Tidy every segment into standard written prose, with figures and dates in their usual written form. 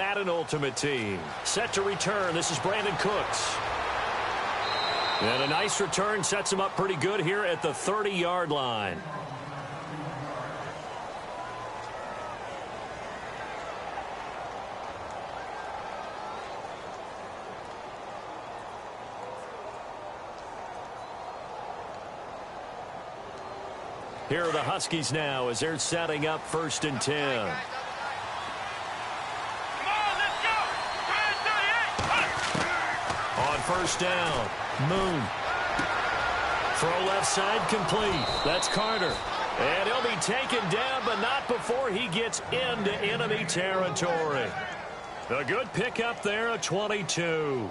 Madden Ultimate Team. Set to return. This is Brandon Cooks. And a nice return sets him up pretty good here at the 30-yard line. Here are the Huskies now as they're setting up 1st and 10. On 1st down, Moon. Throw left side complete. That's Carter. And he'll be taken down, but not before he gets into enemy territory. A good pickup there, a 22.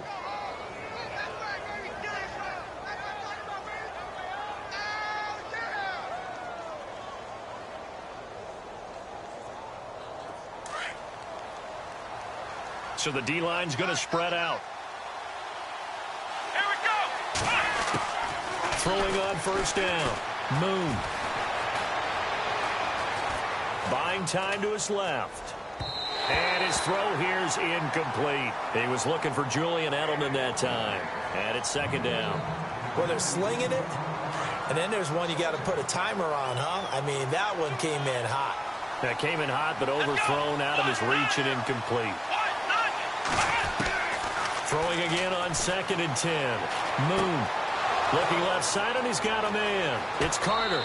So the D-line's going to spread out. Here we go. Throwing on 1st down. Moon. Buying time to his left. And his throw here's incomplete. He was looking for Julian Edelman that time. And it's 2nd down. Well, they're slinging it. And then there's one you got to put a timer on, huh? I mean, that one came in hot. That came in hot, but overthrown out of his reach and incomplete. Throwing again on 2nd and 10. Moon looking left side, and he's got a man. It's Carter.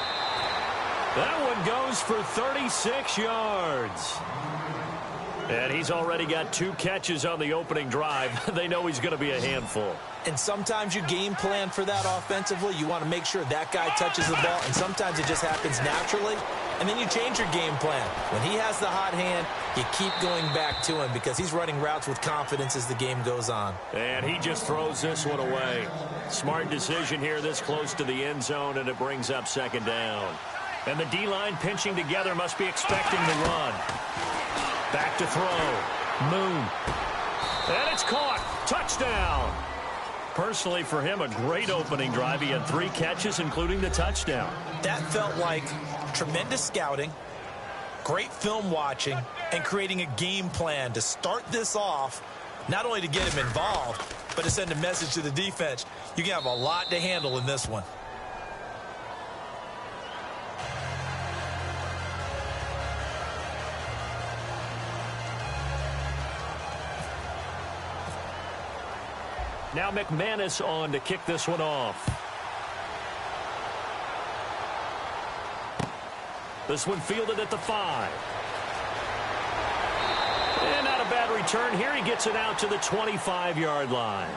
That one goes for 36 yards. And he's already got 2 catches on the opening drive. They know he's going to be a handful. And sometimes you game plan for that offensively. You want to make sure that guy touches the ball, and sometimes it just happens naturally. And then you change your game plan. When he has the hot hand, you keep going back to him because he's running routes with confidence as the game goes on. And he just throws this one away. Smart decision here this close to the end zone, and it brings up 2nd down. And the D-line pinching together must be expecting the run. Back to throw. Moon. And it's caught. Touchdown. Personally, for him, a great opening drive. He had 3 catches, including the touchdown. That felt like tremendous scouting, great film watching, and creating a game plan to start this off, not only to get him involved, but to send a message to the defense. You can have a lot to handle in this one. Now McManus on to kick this one off. This one fielded at the 5. And not a bad return here. He gets it out to the 25-yard line.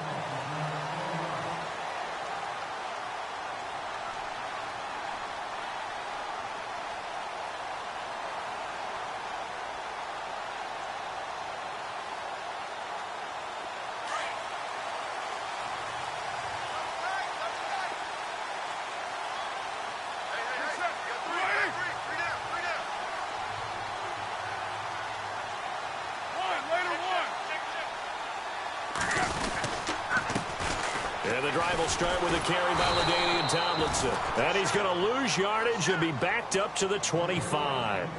And the drive will start with a carry by LaDainian Tomlinson. And he's going to lose yardage and be backed up to the 25.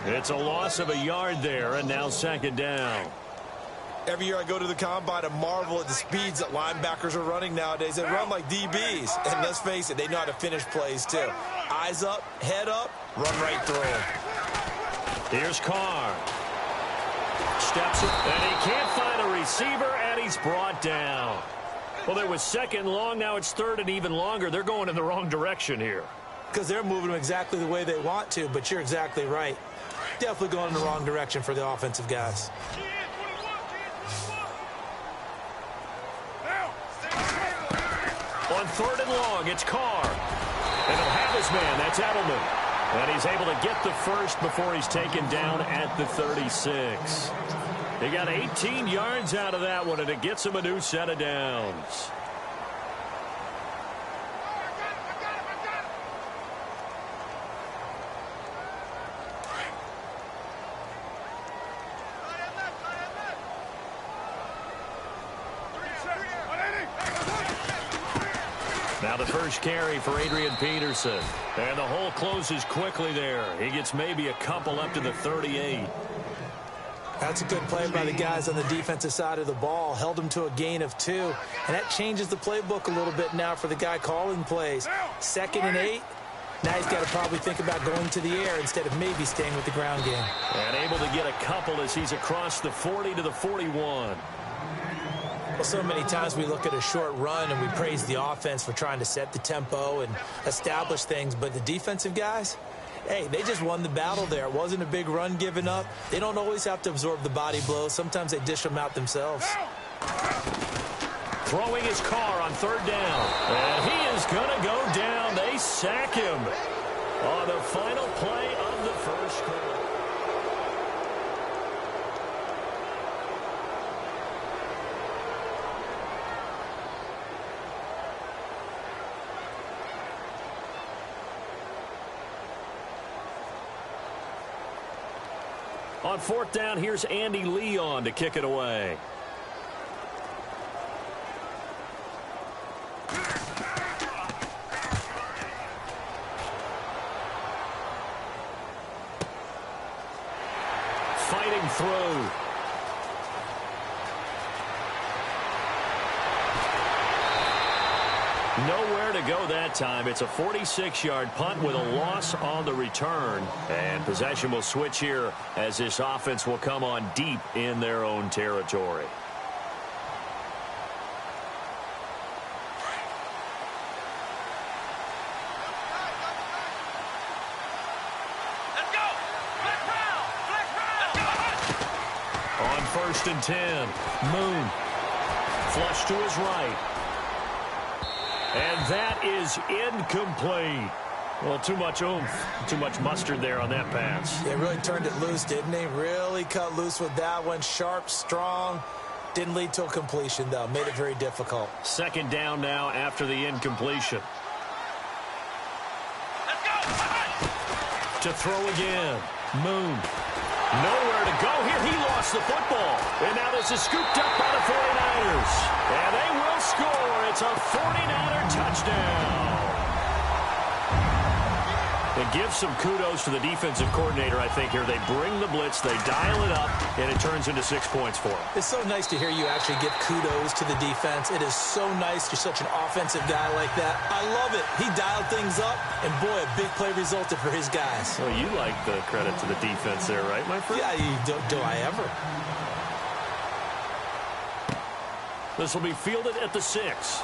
It's a loss of a yard there, and now 2nd down. Every year I go to the combine and marvel at the speeds that linebackers are running nowadays. They run like DBs. And let's face it, they know how to finish plays too. Eyes up, head up, run right through them. Here's Carr. Steps it, and he can't find a receiver, and he's brought down. Well, it was 2nd and long. Now it's 3rd and even longer. They're going in the wrong direction here. Because they're moving them exactly the way they want to, but you're exactly right. Definitely going in the wrong direction for the offensive guys. On 3rd and long, it's Carr. And he'll have his man. That's Edelman. And he's able to get the first before he's taken down at the 36. He got 18 yards out of that one, and it gets him a new set of downs. Now the first carry for Adrian Peterson. And the hole closes quickly there. He gets maybe a couple up to the 38. That's a good play by the guys on the defensive side of the ball. Held them to a gain of 2. And that changes the playbook a little bit now for the guy calling plays. 2nd and 8. Now he's got to probably think about going to the air instead of maybe staying with the ground game. And able to get a couple as he's across the 40 to the 41. Well, so many times we look at a short run and we praise the offense for trying to set the tempo and establish things. But the defensive guys, hey, they just won the battle there. It wasn't a big run given up. They don't always have to absorb the body blows. Sometimes they dish them out themselves. Throwing his car on 3rd down. And he is going to go down. They sack him on the final play of the first quarter. On 4th down, here's Andy Leon to kick it away. Fighting through. Nowhere to go that time. It's a 46-yard punt with a loss on the return. And possession will switch here as this offense will come on deep in their own territory. Let's go! Flex round! Let's go! On 1st and 10, Moon. Flush to his right. And that is incomplete. Well, too much oomph, too much mustard there on that pass. They really turned it loose, didn't they? Really cut loose with that one. Sharp, strong. Didn't lead to a completion, though. Made it very difficult. 2nd down now after the incompletion. Let's go! To throw again. Moon. Nowhere to go here. He lost the football. And now this is scooped up by the 49ers. And they will score. It's a 49er touchdown. It gives some kudos to the defensive coordinator, I think, here. They bring the blitz, they dial it up, and it turns into 6 points for them. It's so nice to hear you actually give kudos to the defense. It is so nice. You're such an offensive guy like that. I love it. He dialed things up, and boy, a big play resulted for his guys. Well, you like the credit to the defense there, right, my friend? Yeah, do I ever? This will be fielded at the 6.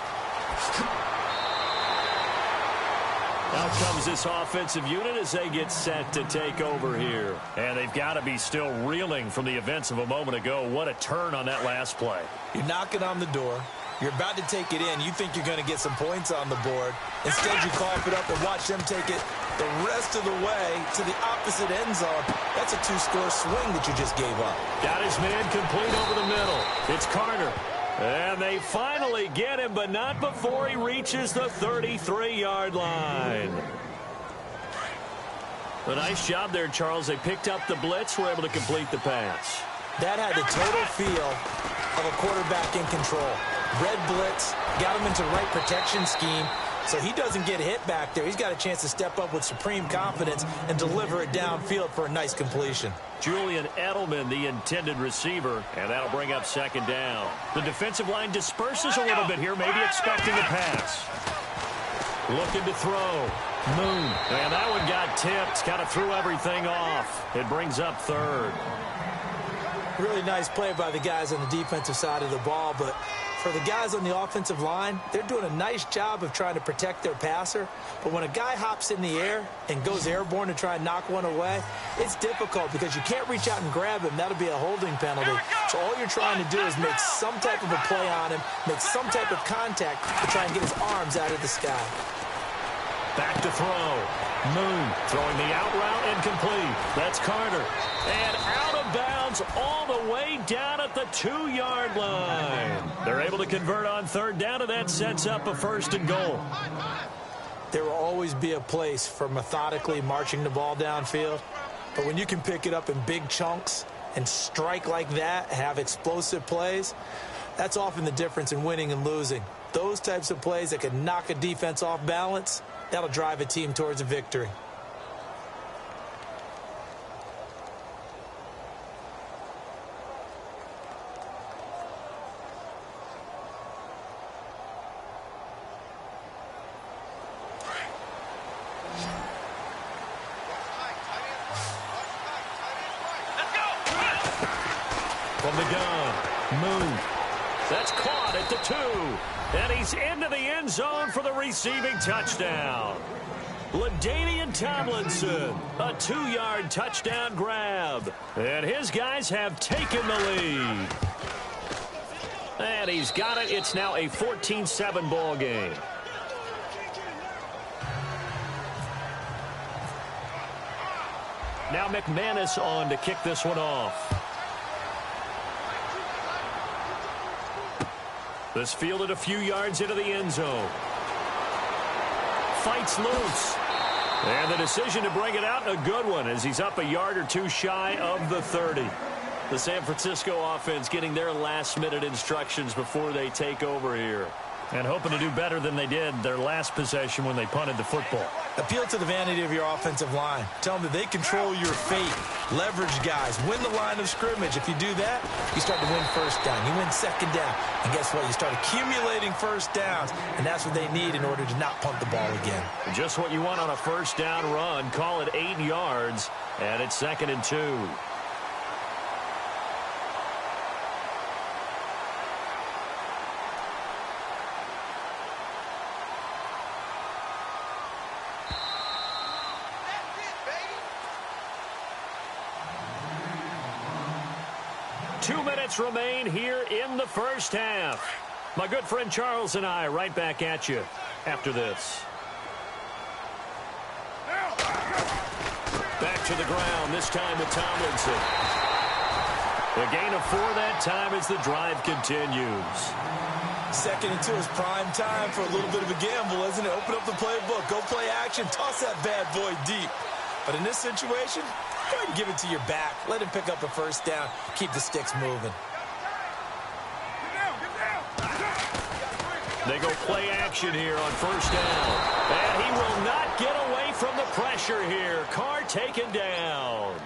Out comes this offensive unit as they get set to take over here. And they've got to be still reeling from the events of a moment ago. What a turn on that last play. You're knocking on the door. You're about to take it in. You think you're going to get some points on the board. Instead, you cough it up and watch them take it the rest of the way to the opposite end zone. That's a 2-score swing that you just gave up. Got his man complete over the middle. It's Carter. And they finally get him, but not before he reaches the 33-yard line. A nice job there, Charles. They picked up the blitz, were able to complete the pass. That had the total feel of a quarterback in control. Red blitz, got him into the right protection scheme, so he doesn't get hit back there. He's got a chance to step up with supreme confidence and deliver it downfield for a nice completion. Julian Edelman, the intended receiver, and that'll bring up 2nd down. The defensive line disperses a little bit here, maybe expecting a pass. Looking to throw. Moon. And that one got tipped. Kind of threw everything off. It brings up 3rd. Really nice play by the guys on the defensive side of the ball, but for the guys on the offensive line, they're doing a nice job of trying to protect their passer. But when a guy hops in the air and goes airborne to try and knock one away, it's difficult because you can't reach out and grab him. That'll be a holding penalty. So all you're trying to do is make some type of a play on him, make some type of contact to try and get his arms out of the sky. Back to throw. Moon throwing the out route incomplete. That's Carter. And out of bounds all the way down at the 2-yard line. They're able to convert on 3rd down, and that sets up a 1st and goal. There will always be a place for methodically marching the ball downfield. But when you can pick it up in big chunks and strike like that, have explosive plays, that's often the difference in winning and losing. Those types of plays that can knock a defense off balance, that'll drive a team towards a victory. From the gun, Moon. That's caught at the 2. And he's into the end zone for the receiving touchdown. LaDainian Tomlinson, a 2-yard touchdown grab. And his guys have taken the lead. And he's got it. It's now a 14-7 ball game. Now McManus on to kick this one off. This fielded a few yards into the end zone. Fights loose. And the decision to bring it out, a good one, as he's up a yard or two shy of the 30. The San Francisco offense getting their last-minute instructions before they take over here. And hoping to do better than they did their last possession when they punted the football. Appeal to the vanity of your offensive line. Tell them that they control your fate. Leverage guys. Win the line of scrimmage. If you do that, you start to win first down. You win second down. And guess what? You start accumulating first downs. And that's what they need in order to not punt the ball again. Just what you want on a first down run. Call it 8 yards. And it's 2nd and 2. Remain here in the first half. My good friend Charles and I right back at you after this. Back to the ground, this time with Tomlinson. The gain of 4 that time as the drive continues. 2nd and 2 is prime time for a little bit of a gamble, isn't it? Open up the playbook, go play action, toss that bad boy deep. But in this situation, go ahead and give it to your back. Let him pick up a first down. Keep the sticks moving. They go play action here on first down. And he will not get away from the pressure here. Carr taken down.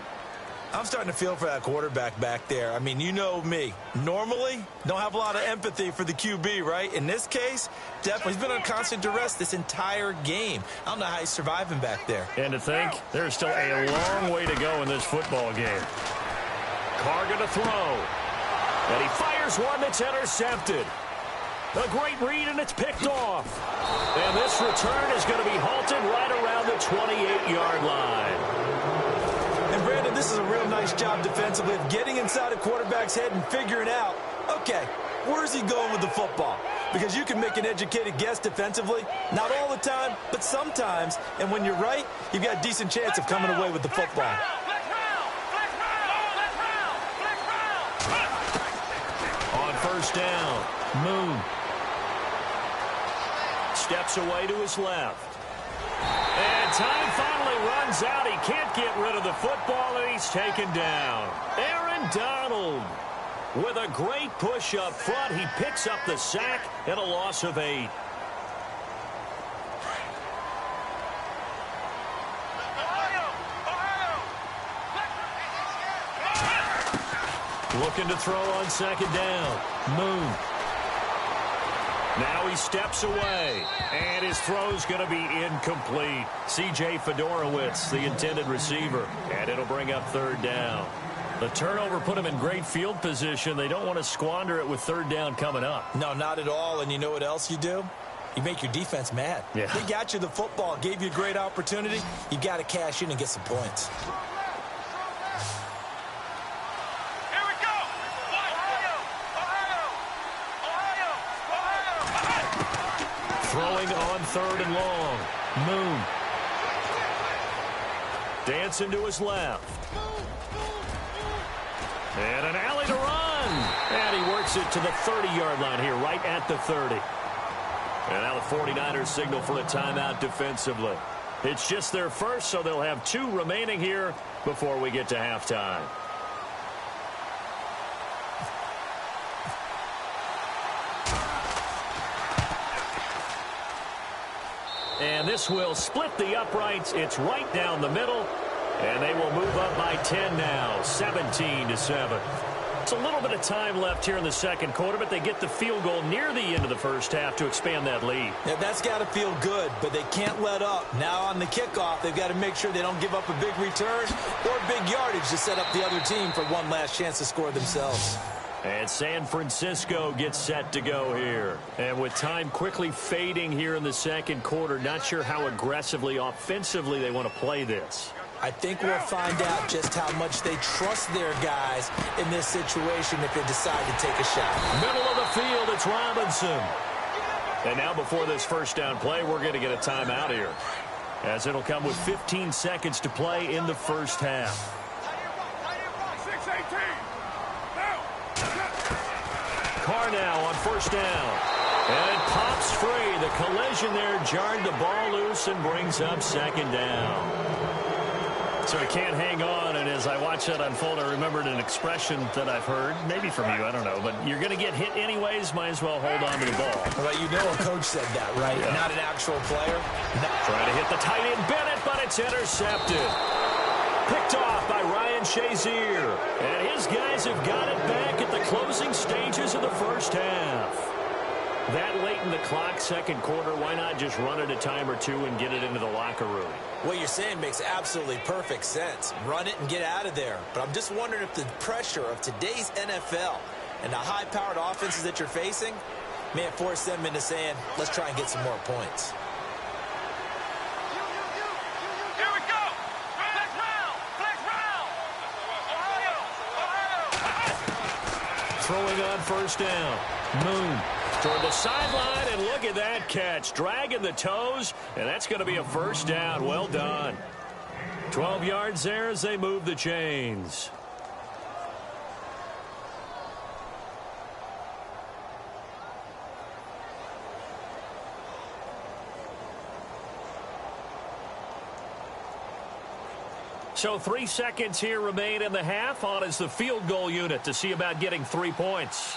I'm starting to feel for that quarterback back there. I mean, you know me. Normally, don't have a lot of empathy for the QB, right? In this case, definitely, he's been under constant duress this entire game. I don't know how he's surviving back there. And to think, there's still a long way to go in this football game. Carr going to throw. And he fires one that's intercepted. A great read, and it's picked off. And this return is going to be halted right around the 28-yard line. And, Brandon, this is a real nice job defensively of getting inside a quarterback's head and figuring out, okay, where's he going with the football? Because you can make an educated guess defensively, not all the time, but sometimes. And when you're right, you've got a decent chance of coming away with the football. On first down, Moon steps away to his left. And time finally runs out. He can't get rid of the football, and he's taken down. Aaron Donald with a great push up front. He picks up the sack and a loss of 8. Looking to throw on second down. Moon. Now he steps away, and his throw's going to be incomplete. C.J. Fedorowicz, the intended receiver, and it'll bring up third down. The turnover put him in great field position. They don't want to squander it with third down coming up. No, not at all, and you know what else you do? You make your defense mad. Yeah. They got you the football, gave you a great opportunity. You got to cash in and get some points. Throwing on third and long. Moon. Dancing to his left. And an alley to run. And he works it to the 30-yard line here, right at the 30. And now the 49ers signal for a timeout defensively. It's just their first, so they'll have 2 remaining here before we get to halftime. And this will split the uprights. It's right down the middle. And they will move up by 10 now, 17-7. It's a little bit of time left here in the second quarter, but they get the field goal near the end of the first half to expand that lead. Yeah, that's got to feel good, but they can't let up. Now on the kickoff, they've got to make sure they don't give up a big return or big yardage to set up the other team for one last chance to score themselves. And San Francisco gets set to go here. And with time quickly fading here in the second quarter, not sure how aggressively, offensively they want to play this. I think we'll find out just how much they trust their guys in this situation if they decide to take a shot. Middle of the field, it's Robinson. And now before this first down play, we're going to get a timeout here, as it'll come with 15 seconds to play in the first half. Carr now on first down. And it pops free. The collision there jarred the ball loose and brings up second down. So he can't hang on, and as I watch that unfold, I remembered an expression that I've heard, maybe from you, I don't know, but you're going to get hit anyways, might as well hold on to the ball. Well, you know a coach said that, right? Yeah. Not an actual player. No. Trying to hit the tight end Bennett, but it's intercepted. Picked off by Ryan Shazier. And his guys have got it back at the closing stages of the first half. That late in the clock, second quarter, why not just run it a time or two and get it into the locker room? What you're saying makes absolutely perfect sense. Run it and get out of there. But I'm just wondering if the pressure of today's NFL and the high-powered offenses that you're facing may have forced them into saying, let's try and get some more points. Here we go. Flex round. Flex round. Ohio. Throwing on first down. Moon toward the sideline, and look at that catch. Dragging the toes, and that's going to be a first down. Well done. 12 yards there as they move the chains. So 3 seconds here remain in the half. On is the field goal unit to see about getting 3 points.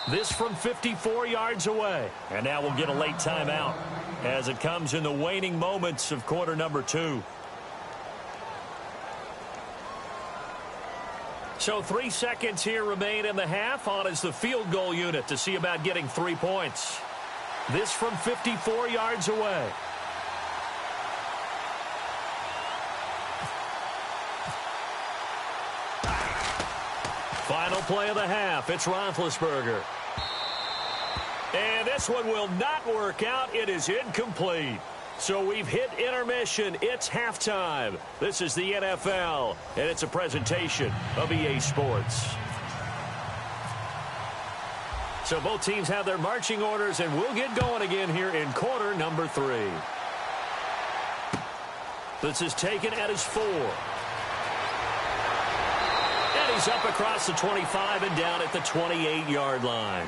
This from 54 yards away. And now we'll get a late timeout as it comes in the waning moments of quarter number 2. So 3 seconds here remain in the half. On is the field goal unit to see about getting 3 points. This from 54 yards away. Final play of the half. It's Roethlisberger. And this one will not work out. It is incomplete. So we've hit intermission. It's halftime. This is the NFL, and it's a presentation of EA Sports. So both teams have their marching orders, and we'll get going again here in quarter number 3. This is taken at his 4. And he's up across the 25 and down at the 28-yard line.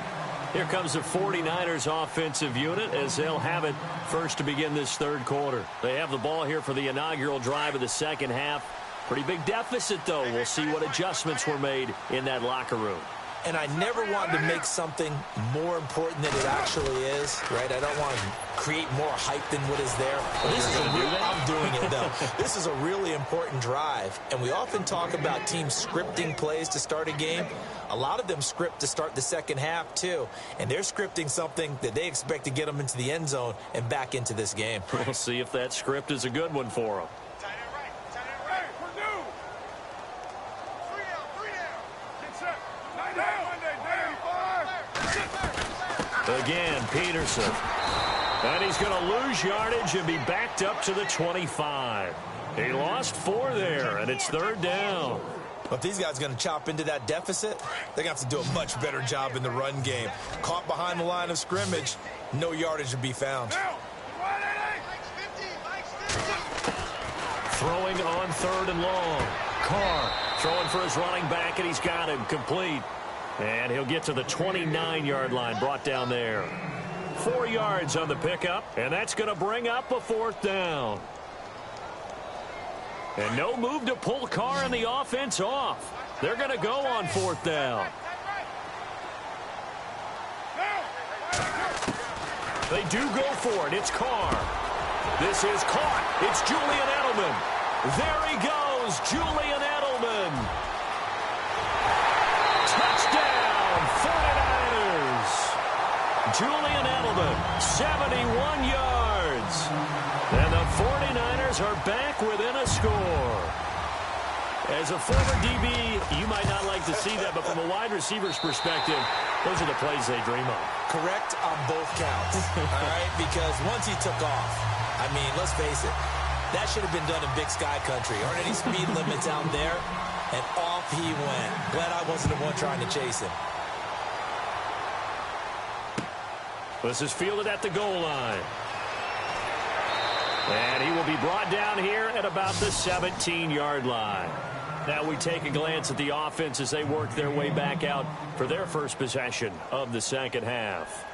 Here comes the 49ers offensive unit as they'll have it first to begin this third quarter. They have the ball here for the inaugural drive of the second half. Pretty big deficit, though. We'll see what adjustments were made in that locker room. And I never wanted to make something more important than it actually is, right? I don't want to create more hype than what is there. But this is I'm doing it, though. This is a really important drive. And we often talk about teams scripting plays to start a game. A lot of them script to start the second half, too. And they're scripting something that they expect to get them into the end zone and back into this game. We'll see if that script is a good one for them. Again, Peterson. And he's going to lose yardage and be backed up to the 25. He lost 4 there, and it's third down. But if these guys are going to chop into that deficit, they're going to have to do a much better job in the run game. Caught behind the line of scrimmage, no yardage to be found. Throwing on third and long. Carr throwing for his running back, and he's got him complete. And he'll get to the 29-yard line, brought down there. 4 yards on the pickup, and that's going to bring up a fourth down. And no move to pull Carr and the offense off. They're going to go on fourth down. They do go for it. It's Carr. This is caught. It's Julian Edelman. There he goes, Julian Edelman. Julian Edelman, 71 yards. And the 49ers are back within a score. As a former DB, you might not like to see that, but from a wide receiver's perspective, those are the plays they dream of. Correct on both counts, all right? Because once he took off, I mean, let's face it, that should have been done in Big Sky Country. Aren't any speed limits out there? And off he went. Glad I wasn't the one trying to chase him. This is fielded at the goal line. And he will be brought down here at about the 17-yard line. Now we take a glance at the offense as they work their way back out for their first possession of the second half.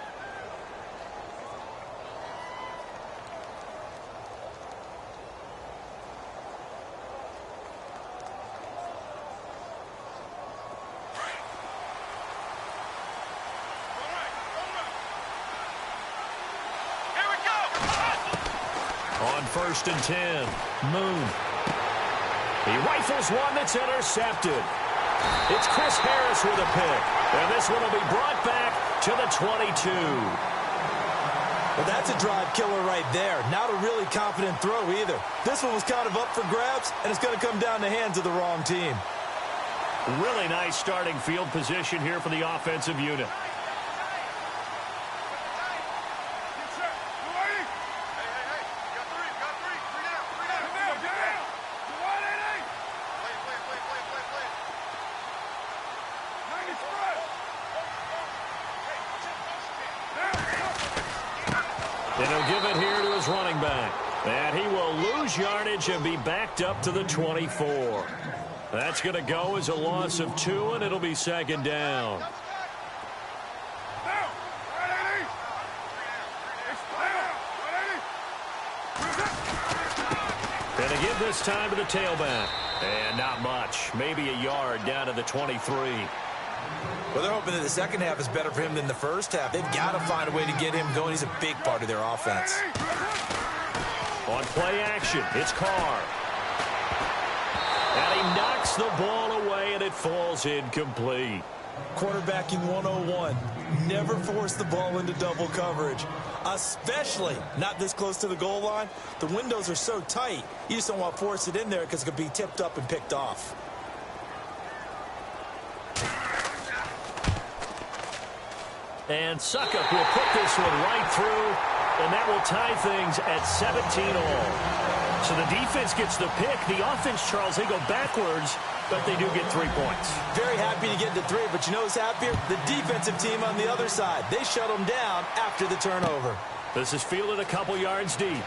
On 1st and 10, Moon. He rifles one that's intercepted. It's Chris Harris with a pick. And this one will be brought back to the 22. Well, that's a drive killer right there. Not a really confident throw either. This one was kind of up for grabs, and it's going to come down the hands of the wrong team. Really nice starting field position here for the offensive unit. And he'll give it here to his running back. And he will lose yardage and be backed up to the 24. That's going to go as a loss of 2, and it'll be second down. Going to give this time to the tailback. And not much. Maybe a yard down to the 23. Well, they're hoping that the second half is better for him than the first half. They've got to find a way to get him going. He's a big part of their offense. On play action, it's Carr. And he knocks the ball away, and it falls incomplete. Quarterbacking 101. Never force the ball into double coverage, especially not this close to the goal line. The windows are so tight, you just don't want to force it in there because it could be tipped up and picked off. And Suckup will put this one right through, and that will tie things at 17 all. So the defense gets the pick. The offense, Charles, they go backwards, but they do get 3 points. Very happy to get to 3, but you know who's happier? The defensive team on the other side. They shut them down after the turnover. This is fielded a couple yards deep.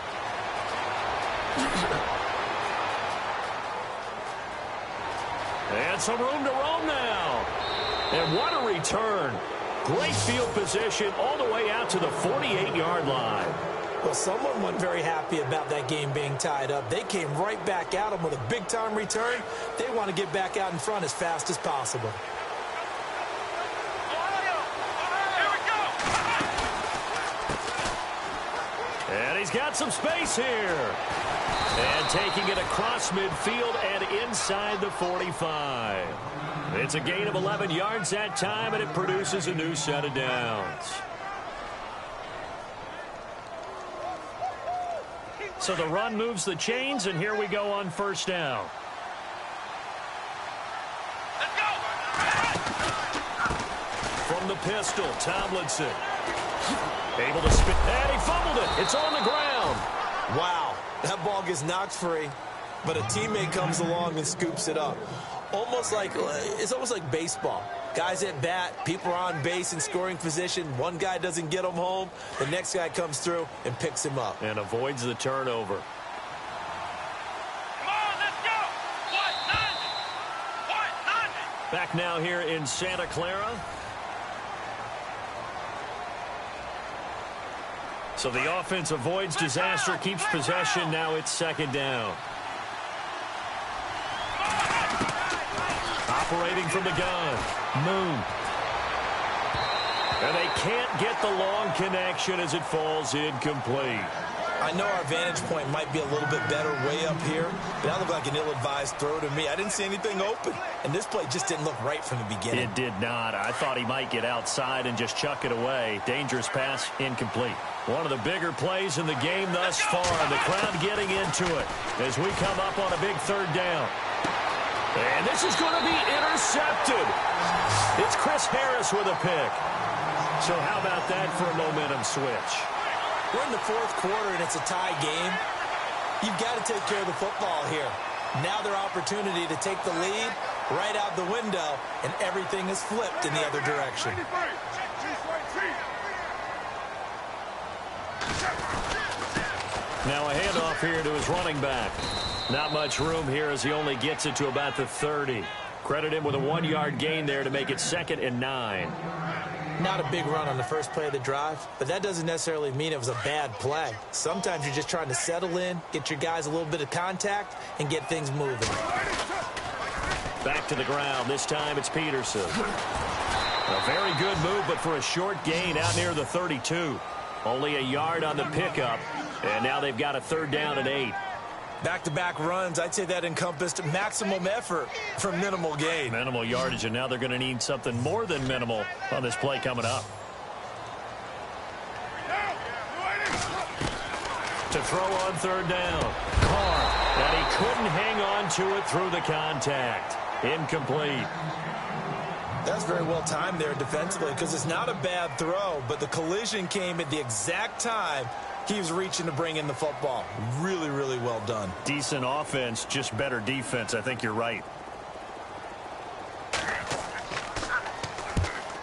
And some room to roam now. And what a return. Great field position all the way out to the 48-yard line. Well, someone wasn't very happy about that game being tied up. They came right back at them with a big-time return. They want to get back out in front as fast as possible. And he's got some space here. And taking it across midfield and inside the 45. It's a gain of 11 yards that time, and it produces a new set of downs. So the run moves the chains, and here we go on first down. Let's go! From the pistol, Tomlinson. Able to spin, and he fumbled it. It's on the ground. Wow, that ball gets knocked free, but a teammate comes along and scoops it up. It's almost like baseball. Guys at bat, people are on base in scoring position. One guy doesn't get him home. The next guy comes through and picks him up. And avoids the turnover. Come on, let's go! 190! Back now here in Santa Clara. So the offense avoids disaster, keeps possession. Now it's second down. Operating from the gun, Moon. And they can't get the long connection as it falls incomplete. I know our vantage point might be a little bit better way up here, but that looked like an ill-advised throw to me. I didn't see anything open, and this play just didn't look right from the beginning. It did not. I thought he might get outside and just chuck it away. Dangerous pass, incomplete. One of the bigger plays in the game thus far, and the crowd getting into it as we come up on a big third down. And this is going to be intercepted. It's Chris Harris with a pick. So how about that for a momentum switch? We're in the fourth quarter, and it's a tie game. You've got to take care of the football here. Now their opportunity to take the lead right out the window, and everything is flipped in the other direction. Now a handoff here to his running back. Not much room here as he only gets it to about the 30. Credit him with a 1-yard gain there to make it 2nd and 9. Not a big run on the first play of the drive, but that doesn't necessarily mean it was a bad play. Sometimes you're just trying to settle in, get your guys a little bit of contact, and get things moving. Back to the ground. This time it's Peterson. A very good move, but for a short gain out near the 32. Only a yard on the pickup, and now they've got a 3rd down and 8. Back-to-back runs, I'd say that encompassed maximum effort for minimal gain. Minimal yardage, and now they're going to need something more than minimal on this play coming up. To throw on 3rd down. Carr, and he couldn't hang on to it through the contact. Incomplete. That's very well timed there defensively because it's not a bad throw, but the collision came at the exact time he was reaching to bring in the football. Really, really well done. Decent offense, just better defense. I think you're right.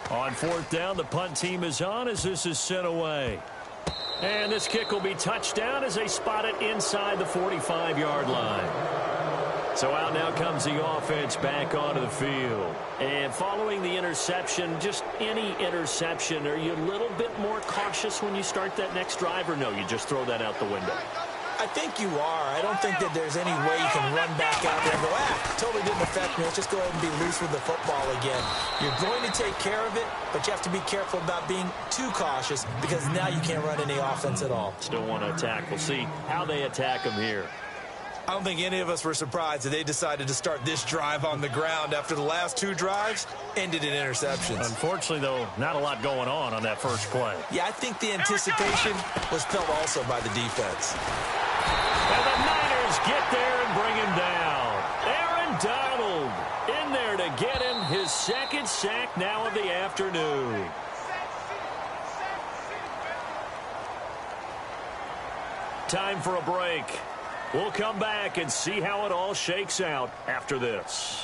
On 4th down, the punt team is on as this is sent away. And this kick will be touchdown as they spot it inside the 45-yard line. So out now comes the offense back onto the field. And following the interception, just any interception, are you a little bit more cautious when you start that next drive, or no, you just throw that out the window? I think you are. I don't think that there's any way you can run back out there and go, totally didn't affect me. Let's just go ahead and be loose with the football again. You're going to take care of it, but you have to be careful about being too cautious because now you can't run any offense at all. Still want to attack. We'll see how they attack them here. I don't think any of us were surprised that they decided to start this drive on the ground after the last 2 drives ended in interceptions. Unfortunately, though, not a lot going on that first play. Yeah, I think the anticipation was felt also by the defense. And the Niners get there and bring him down. Aaron Donald in there to get him his 2nd sack now of the afternoon. Time for a break. We'll come back and see how it all shakes out after this.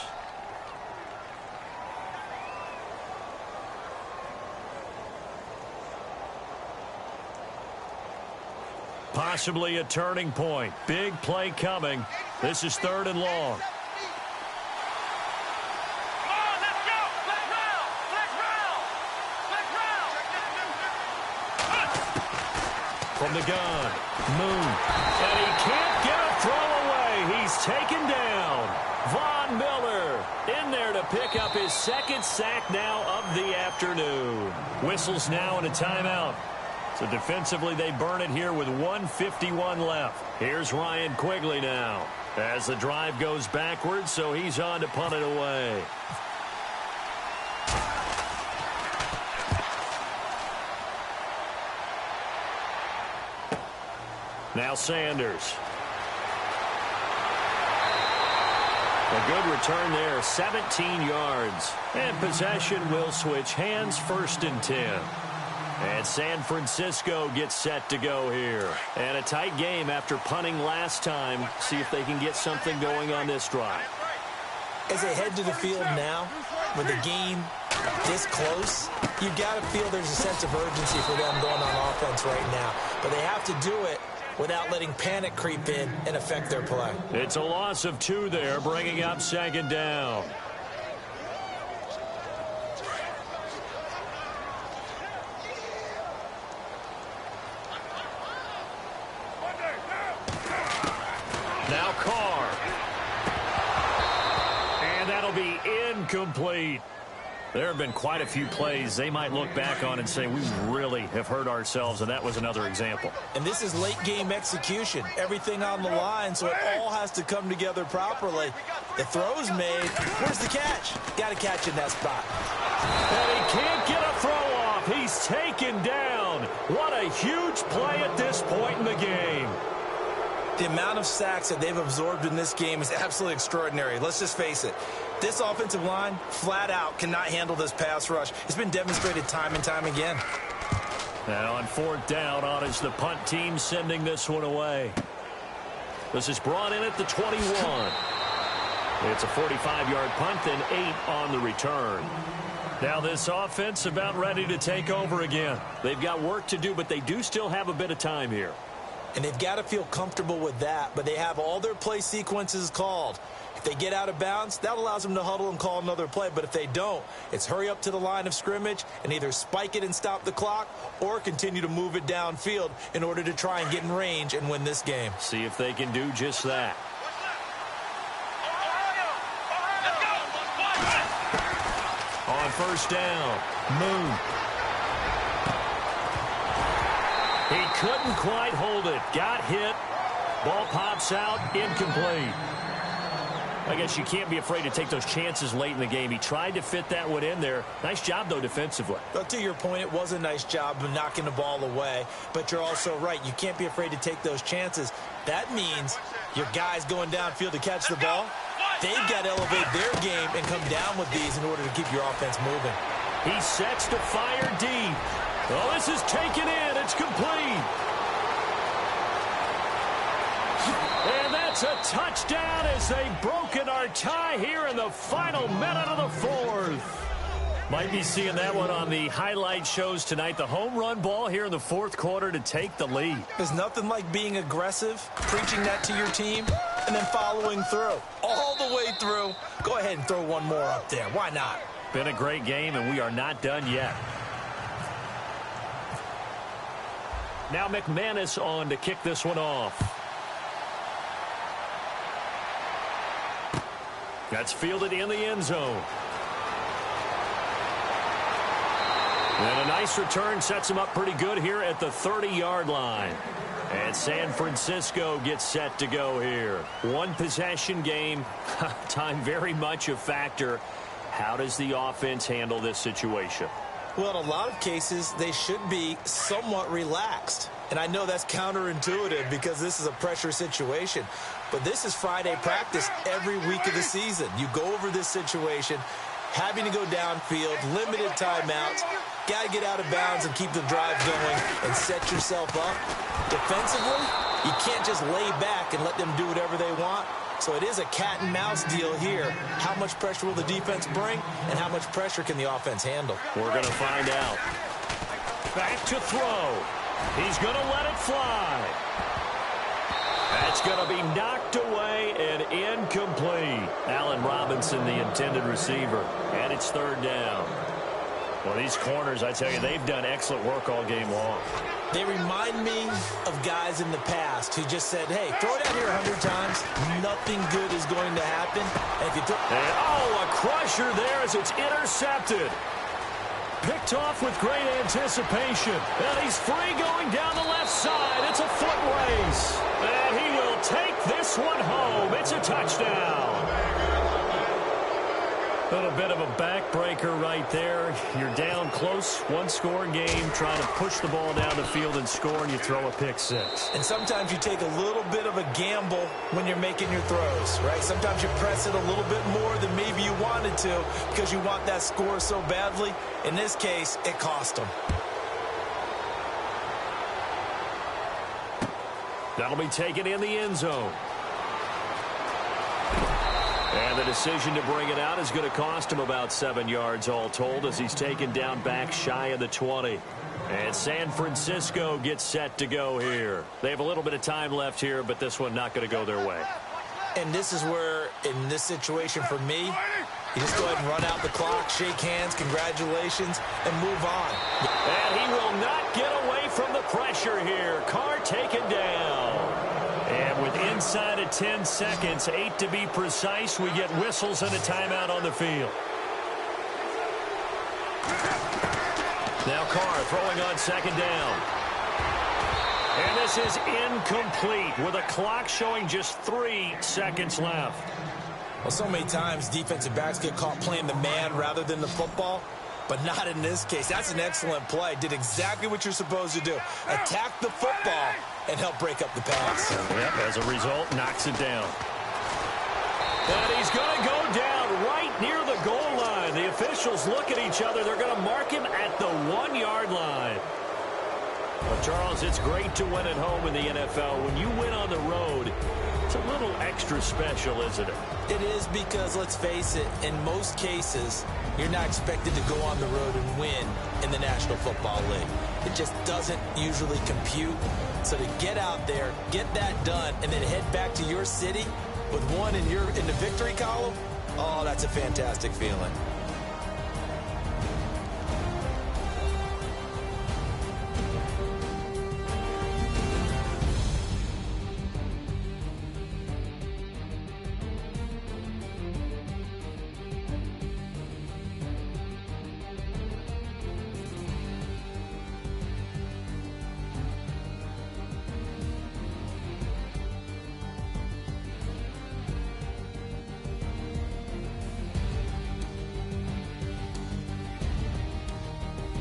Possibly a turning point. Big play coming. This is 3rd and long. From the gun, Moon, and he can't get a throw away. He's taken down. Von Miller in there to pick up his 2nd sack now of the afternoon. Whistles now and a timeout. So defensively, they burn it here with 1:51 left. Here's Ryan Quigley now as the drive goes backwards, so he's on to punt it away. Now Sanders. A good return there, 17 yards. And possession will switch hands, 1st and 10. And San Francisco gets set to go here. And a tight game after punting last time. See if they can get something going on this drive. As they head to the field now, with the game this close, you've got to feel there's a sense of urgency for them going on offense right now. But they have to do it without letting panic creep in and affect their play. It's a loss of 2 there, bringing up 2nd down. Now Carr. And that'll be incomplete. There have been quite a few plays they might look back on and say, we really have hurt ourselves, and that was another example. And this is late-game execution. Everything on the line, so it all has to come together properly. The throw's made. Where's the catch? Got to catch in that spot. And he can't get a throw off. He's taken down. What a huge play at this point in the game. The amount of sacks that they've absorbed in this game is absolutely extraordinary. Let's just face it. This offensive line, flat out, cannot handle this pass rush. It's been demonstrated time and time again. Now on fourth down, on is the punt team sending this one away. This is brought in at the 21. It's a 45-yard punt, then 8 on the return. Now this offense about ready to take over again. They've got work to do, but they do still have a bit of time here. And they've got to feel comfortable with that, but they have all their play sequences called. If they get out of bounds, that allows them to huddle and call another play. But if they don't, it's hurry up to the line of scrimmage and either spike it and stop the clock or continue to move it downfield in order to try and get in range and win this game. See if they can do just that. On first down, Moon. He couldn't quite hold it. Got hit. Ball pops out. Incomplete. I guess you can't be afraid to take those chances late in the game. He tried to fit that one in there. Nice job, though, defensively. Well, to your point, it was a nice job of knocking the ball away. But you're also right. You can't be afraid to take those chances. That means your guys going downfield to catch the ball, they've got to elevate their game and come down with these in order to keep your offense moving. He sets to fire deep. Oh, this is taken in. It's complete. And that's a touchdown as they've broken our tie here in the final minute of the fourth. Might be seeing that one on the highlight shows tonight. The home run ball here in the fourth quarter to take the lead. There's nothing like being aggressive, preaching that to your team, and then following through. All the way through. Go ahead and throw one more up there. Why not? Been a great game, and we are not done yet. Now McManus on to kick this one off. That's fielded in the end zone. And a nice return sets him up pretty good here at the 30-yard line. And San Francisco gets set to go here. One possession game. Time very much a factor. How does the offense handle this situation? Well, in a lot of cases, they should be somewhat relaxed. And I know that's counterintuitive because this is a pressure situation. But this is Friday practice every week of the season. You go over this situation, having to go downfield, limited timeouts, got to get out of bounds and keep the drive going and set yourself up. Defensively, you can't just lay back and let them do whatever they want. So it is a cat and mouse deal here. How much pressure will the defense bring, and how much pressure can the offense handle? We're going to find out. Back to throw. He's going to let it fly. That's going to be knocked away and incomplete. Allen Robinson, the intended receiver, and it's third down. Well, these corners, I tell you, they've done excellent work all game long. They remind me of guys in the past who just said, hey, throw it out here 100 times. Nothing good is going to happen. And if you a crusher there as it's intercepted. Picked off with great anticipation. And he's free going down the left side. It's a foot race. And he will take this one home. It's a touchdown. A bit of a backbreaker right there. You're down close, one-score game, trying to push the ball down the field and score, and you throw a pick six. And sometimes you take a little bit of a gamble when you're making your throws, right? Sometimes you press it a little bit more than maybe you wanted to because you want that score so badly. In this case, it cost them. That'll be taken in the end zone. And the decision to bring it out is going to cost him about 7 yards all told as he's taken down back shy of the 20. And San Francisco gets set to go here. They have a little bit of time left here, but this one not going to go their way. And this is where, in this situation for me, you just go ahead and run out the clock, shake hands, congratulations, and move on. And he will not get away from the pressure here. Carr taken down. And with inside of 10 seconds, 8 to be precise, we get whistles and a timeout on the field. Now Carr throwing on second down. And this is incomplete with a clock showing just 3 seconds left. Well, so many times defensive backs get caught playing the man rather than the football, but not in this case. That's an excellent play. Did exactly what you're supposed to do. Attack the football and help break up the pass. Yep, as a result, knocks it down. And he's going to go down right near the goal line. The officials look at each other. They're going to mark him at the 1-yard line. Well, Charles, it's great to win at home in the NFL. When you win on the road, it's a little extra special, isn't it? It is, because, let's face it, in most cases, you're not expected to go on the road and win in the National Football League. It just doesn't usually compute. So to get out there, get that done, and then head back to your city with one in the victory column, oh, that's a fantastic feeling.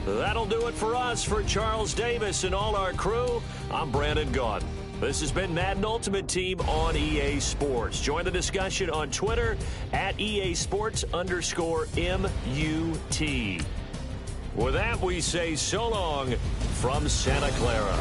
That'll do it for us. For Charles Davis and all our crew, I'm Brandon Gaudin. This has been Madden Ultimate Team on EA Sports. Join the discussion on Twitter at EA Sports_MUT. With that, we say so long from Santa Clara.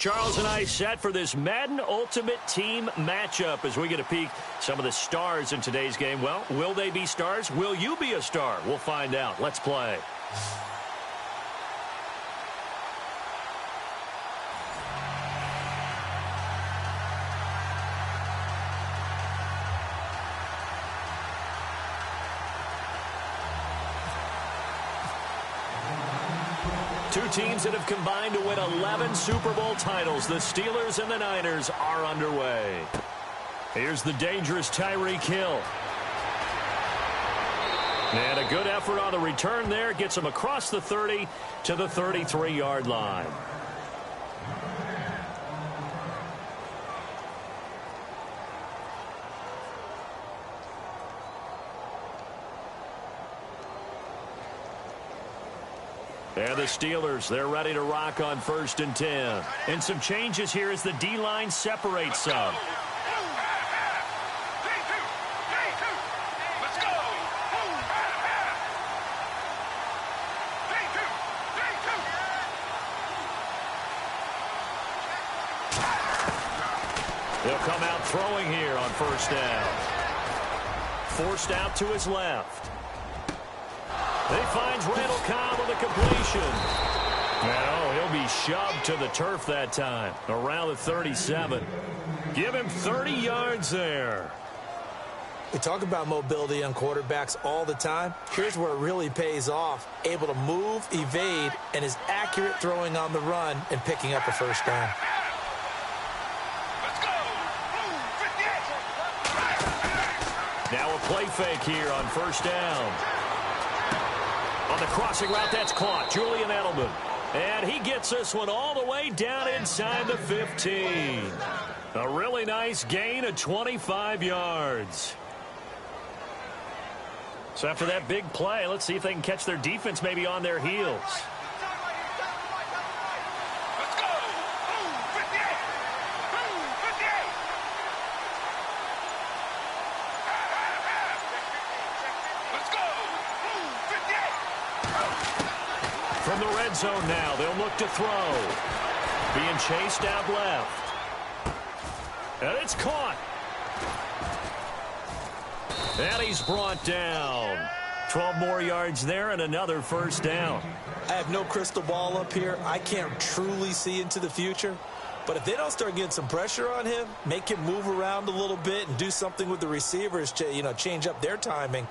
Charles and I set for this Madden Ultimate Team matchup as we get a peek some of the stars in today's game. Well, will they be stars? Will you be a star? We'll find out. Let's play. Two teams that have combined to win 11 Super Bowl titles. The Steelers and the Niners are underway. Here's the dangerous Tyreek Hill. And a good effort on the return there. Gets him across the 30 to the 33-yard line. And the Steelers, they're ready to rock on 1st and 10. And some changes here as the D-line separates some. He'll come out throwing here on 1st down. Forced out to his left. He finds Randall Cobb with a completion. And, he'll be shoved to the turf that time, around the 37. Give him 30 yards there. We talk about mobility on quarterbacks all the time. Here's where it really pays off. Able to move, evade, and is accurate throwing on the run and picking up a 1st down. Now a play fake here on 1st down. On the crossing route, that's caught. Julian Edelman. And he gets this one all the way down inside the 15. A really nice gain of 25 yards. So after that big play, let's see if they can catch their defense maybe on their heels. From the red zone now, they'll look to throw. Being chased out left. And it's caught. And he's brought down. 12 more yards there and another 1st down. I have no crystal ball up here. I can't truly see into the future. But if they don't start getting some pressure on him, make him move around a little bit and do something with the receivers to, change up their timing,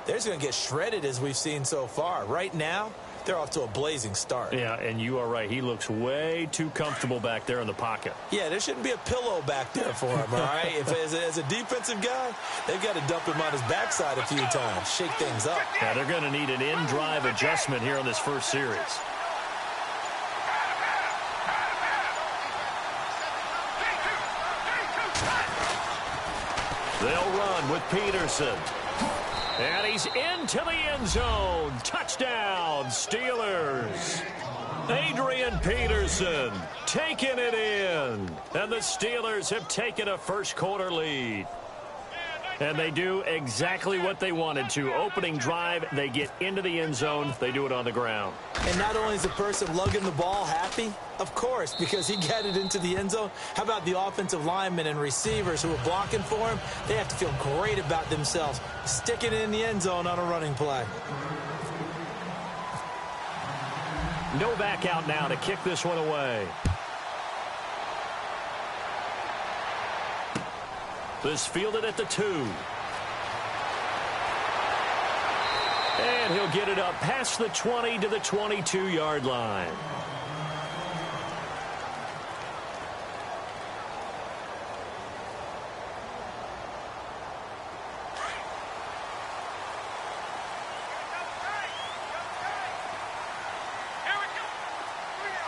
they're just going to get shredded as we've seen so far. Right now, they're off to a blazing start. Yeah, and you are right. He looks way too comfortable back there in the pocket. Yeah, there shouldn't be a pillow back there for him, all right? As a defensive guy, they've got to dump him on his backside a few times, shake things up. Yeah, they're going to need an in-drive adjustment here on this first series. They'll run with Peterson. And he's into the end zone. Touchdown, Steelers. Adrian Peterson taking it in. And the Steelers have taken a first-quarter lead. And they do exactly what they wanted to. Opening drive, they get into the end zone. They do it on the ground. And not only is the person lugging the ball happy, of course, because he got it into the end zone. How about the offensive linemen and receivers who are blocking for him? They have to feel great about themselves, sticking it in the end zone on a running play. No back out now to kick this one away. This fielded at the 2. And he'll get it up past the 20 to the 22-yard line.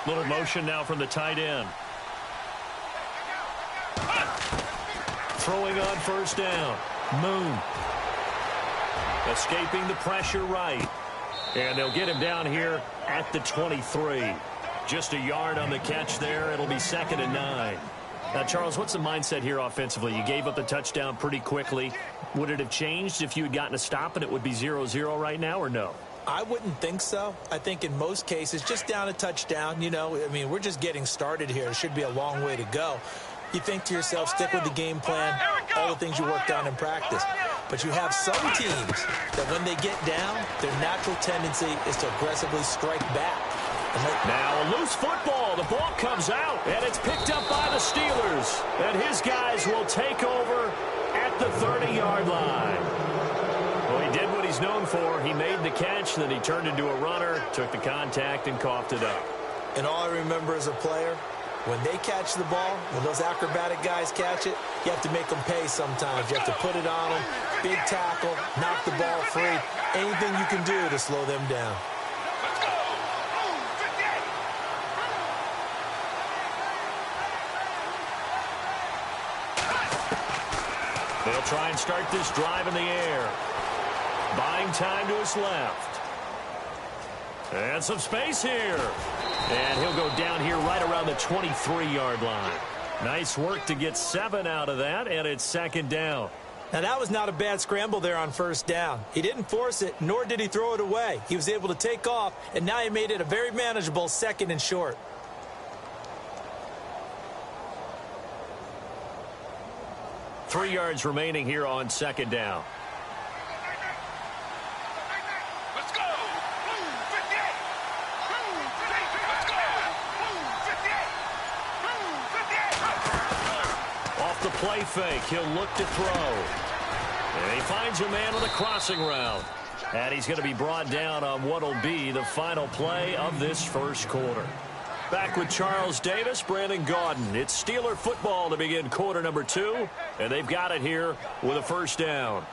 Little motion now from the tight end. Throwing on 1st down. Moon. Escaping the pressure right. And they'll get him down here at the 23. Just a yard on the catch there. It'll be 2nd and 9. Now, Charles, what's the mindset here offensively? You gave up the touchdown pretty quickly. Would it have changed if you had gotten a stop and it would be 0-0 right now or no? I wouldn't think so. I think in most cases, just down a touchdown, you know, I mean, we're just getting started here. It should be a long way to go. You think to yourself, stick with the game plan, all the things you worked on in practice. But you have some teams that when they get down, their natural tendency is to aggressively strike back. Now a loose football. The ball comes out, and it's picked up by the Steelers. And his guys will take over at the 30-yard line. Well, he did what he's known for. He made the catch, then he turned into a runner, took the contact, and coughed it up. And all I remember as a player, when they catch the ball, when those acrobatic guys catch it, you have to make them pay sometimes. You have to put it on them, big tackle, knock the ball free, anything you can do to slow them down. Let's go. Move, 58. They'll try and start this drive in the air. Buying time to his left. And some space here. And he'll go down here right around the 23-yard line. Nice work to get 7 out of that, and it's second down. Now, that was not a bad scramble there on first down. He didn't force it, nor did he throw it away. He was able to take off, and now he made it a very manageable 2nd and short. Three yards remaining here on second down. Let's go. Move, 58. Move, 58. Let's go. Move, 58. Move, 58. Off the play fake, he'll look to throw. And he finds a man on the crossing route. And he's going to be brought down on what will be the final play of this first quarter. Back with Charles Davis, Brandon Gaudin. It's Steeler football to begin quarter number 2. And they've got it here with a first down.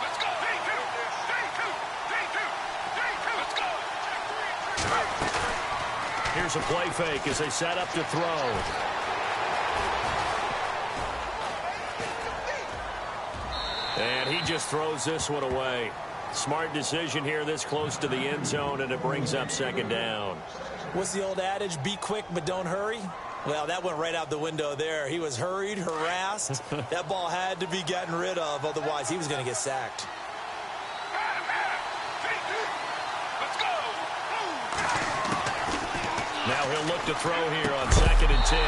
Let's go. Let's go. Here's a play fake as they set up to throw. And he just throws this one away. Smart decision here this close to the end zone, and it brings up second down. What's the old adage, be quick but don't hurry? Well, that went right out the window there. He was hurried, harassed. That ball had to be gotten rid of, otherwise he was going to get sacked. Let's go. Now he'll look to throw here on 2nd and 10.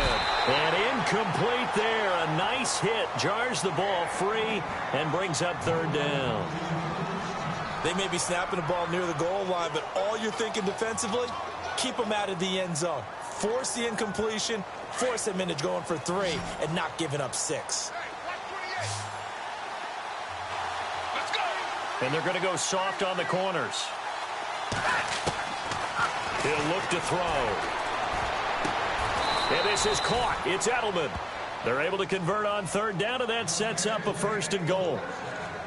And incomplete there. A nice hit. Jars the ball free and brings up 3rd down. They may be snapping the ball near the goal line, but all you're thinking defensively, keep them out of the end zone. Force the incompletion, force them into going for 3, and not giving up 6. Let's go. And they're going to go soft on the corners. He'll look to throw. And this is caught. It's Edelman. They're able to convert on 3rd down, and that sets up a 1st and goal.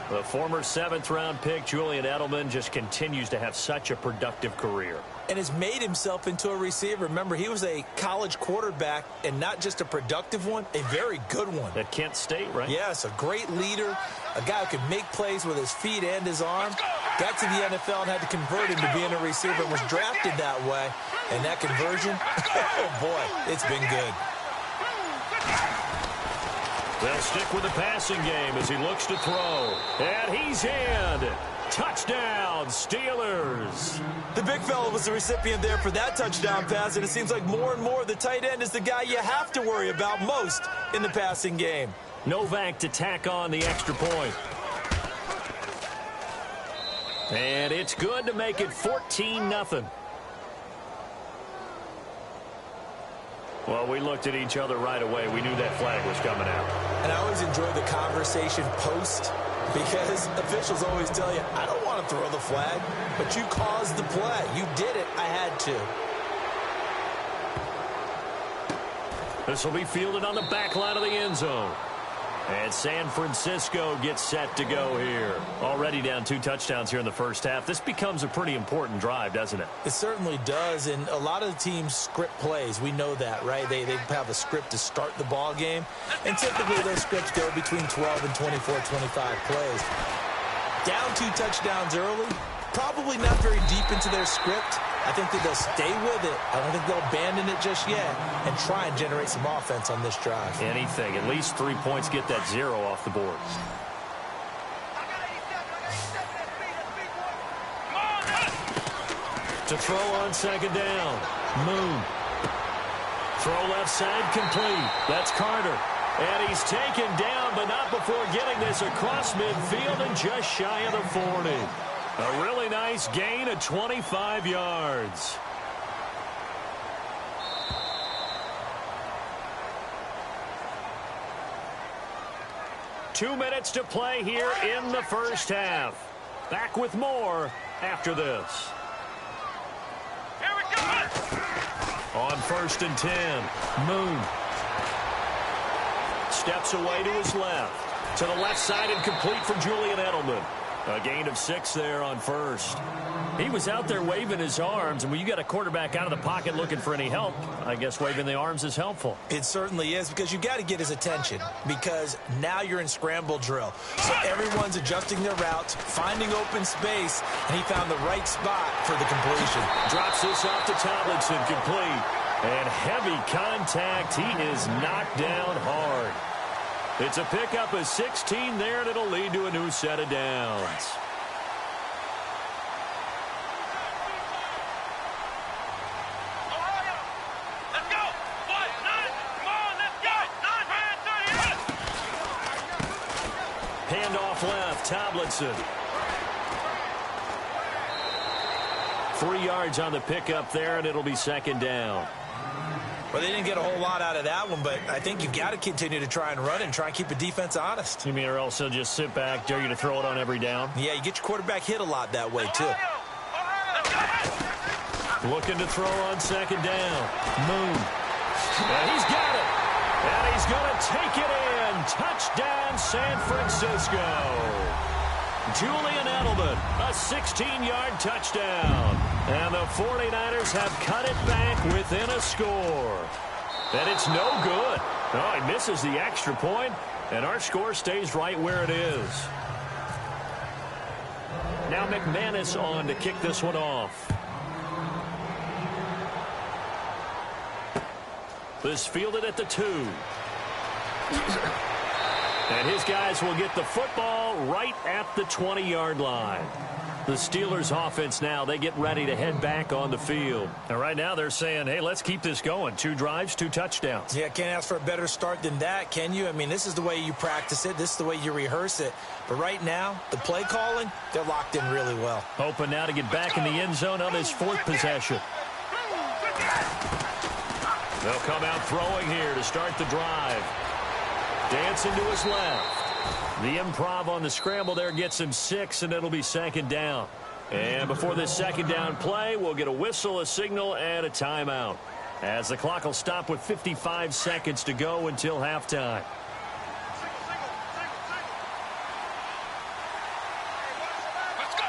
The former 7th-round pick, Julian Edelman, just continues to have such a productive career. And has made himself into a receiver. Remember, he was a college quarterback, and not just a productive one, a very good one. At Kent State, right? Yes, a great leader, a guy who could make plays with his feet and his arm. Got to the NFL and had to convert him to being a receiver and was drafted that way. And that conversion, oh boy, it's been good. They'll stick with the passing game as he looks to throw. And he's in. Touchdown, Steelers. The big fella was the recipient there for that touchdown pass, and it seems like more and more the tight end is the guy you have to worry about most in the passing game. Novak to tack on the extra point. And it's good to make it 14-0. Well, we looked at each other right away. We knew that flag was coming out. And I always enjoy the conversation post, because officials always tell you, I don't want to throw the flag, but you caused the play. You did it. I had to. This will be fielded on the back line of the end zone. And San Francisco gets set to go here. Already down 2 touchdowns here in the first half. This becomes a pretty important drive, doesn't it? It certainly does, and a lot of the teams script plays. We know that, right? They have a script to start the ball game, and typically those scripts go between 12 and 24, 25 plays. Down 2 touchdowns early, probably not very deep into their script, I think that they'll stay with it. I don't think they'll abandon it just yet and try and generate some offense on this drive. Anything. At least 3 points, get that 0 off the board. To throw on second down. Moon. Throw left side complete. That's Carter. And he's taken down, but not before getting this across midfield and just shy of the 40. A really nice gain of 25 yards. Two minutes to play here in the first half. Back with more after this. Here we go. On 1st and 10, Moon. Steps away to his left. To the left side and complete for Julian Edelman. A gain of 6 there on 1st. He was out there waving his arms, and when you got a quarterback out of the pocket looking for any help, I guess waving the arms is helpful. It certainly is, because you got to get his attention, because now you're in scramble drill. So everyone's adjusting their routes, finding open space, and he found the right spot for the completion. Drops this off to Tomlinson, complete. And heavy contact. He is knocked down hard. It's a pickup of 16 there, and it'll lead to a new set of downs. Ohio, let's go. What? 9. Come on, let's go. 9, 30. Handoff left, Tomlinson. 3 yards on the pickup there, and it'll be second down. Well, they didn't get a whole lot out of that one, but I think you've got to continue to try and run and try and keep the defense honest. You mean, or else they'll just sit back, dare you to throw it on every down? Yeah, you get your quarterback hit a lot that way, too. Looking to throw on second down. Moon. And he's got it. And he's going to take it in. Touchdown, San Francisco. Julian Edelman, a 16-yard touchdown. And the 49ers have cut it back within a score. And it's no good. Oh, he misses the extra point, and our score stays right where it is. Now McManus on to kick this one off. This fielded at the 2. And his guys will get the football right at the 20-yard line. The Steelers offense now, they get ready to head back on the field. And right now they're saying, hey, let's keep this going. 2 drives, 2 touchdowns. Yeah, can't ask for a better start than that, can you? I mean, this is the way you practice it. This is the way you rehearse it. But right now, the play calling, they're locked in really well. Hoping now to get back in the end zone on this 4th possession. They'll come out throwing here to start the drive. Dancing to his left. The improv on the scramble there gets him 6, and it'll be second down. And before this second down play, we'll get a whistle, a signal, and a timeout, as the clock will stop with 55 seconds to go until halftime. Let's go.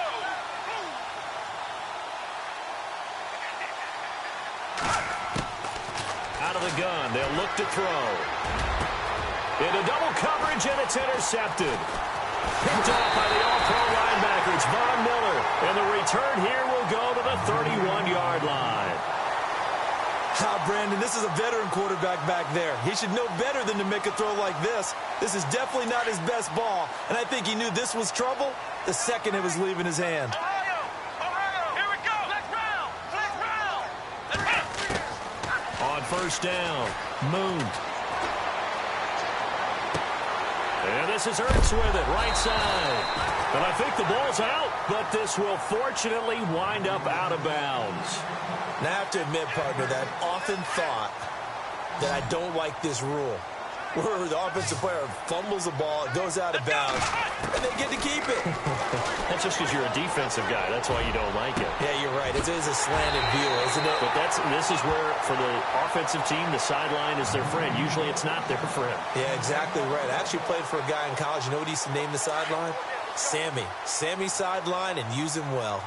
Out of the gun, they'll look to throw. Into double coverage, and it's intercepted. Picked off by the all-pro linebacker. It's Von Miller. And the return here will go to the 31-yard line. Brandon, this is a veteran quarterback back there. He should know better than to make a throw like this. This is definitely not his best ball, and I think he knew this was trouble the second it was leaving his hand. Ohio, here we go. Let's round. On first down, Moon. And this is Ertz with it, right side. And I think the ball's out, but this will fortunately wind up out of bounds. Now, I have to admit, partner, that I've often thought that I don't like this rule, where the offensive player fumbles the ball, it goes out of bounds, and they get to keep it. That's just because you're a defensive guy. That's why you don't like it. Yeah, you're right. It is a slanted view, isn't it? But this is where, for the offensive team, the sideline is their friend. Usually it's not there for him. Yeah, exactly right. I actually played for a guy in college. You know what he used to name the sideline? Sammy. Sammy sideline, and use him well.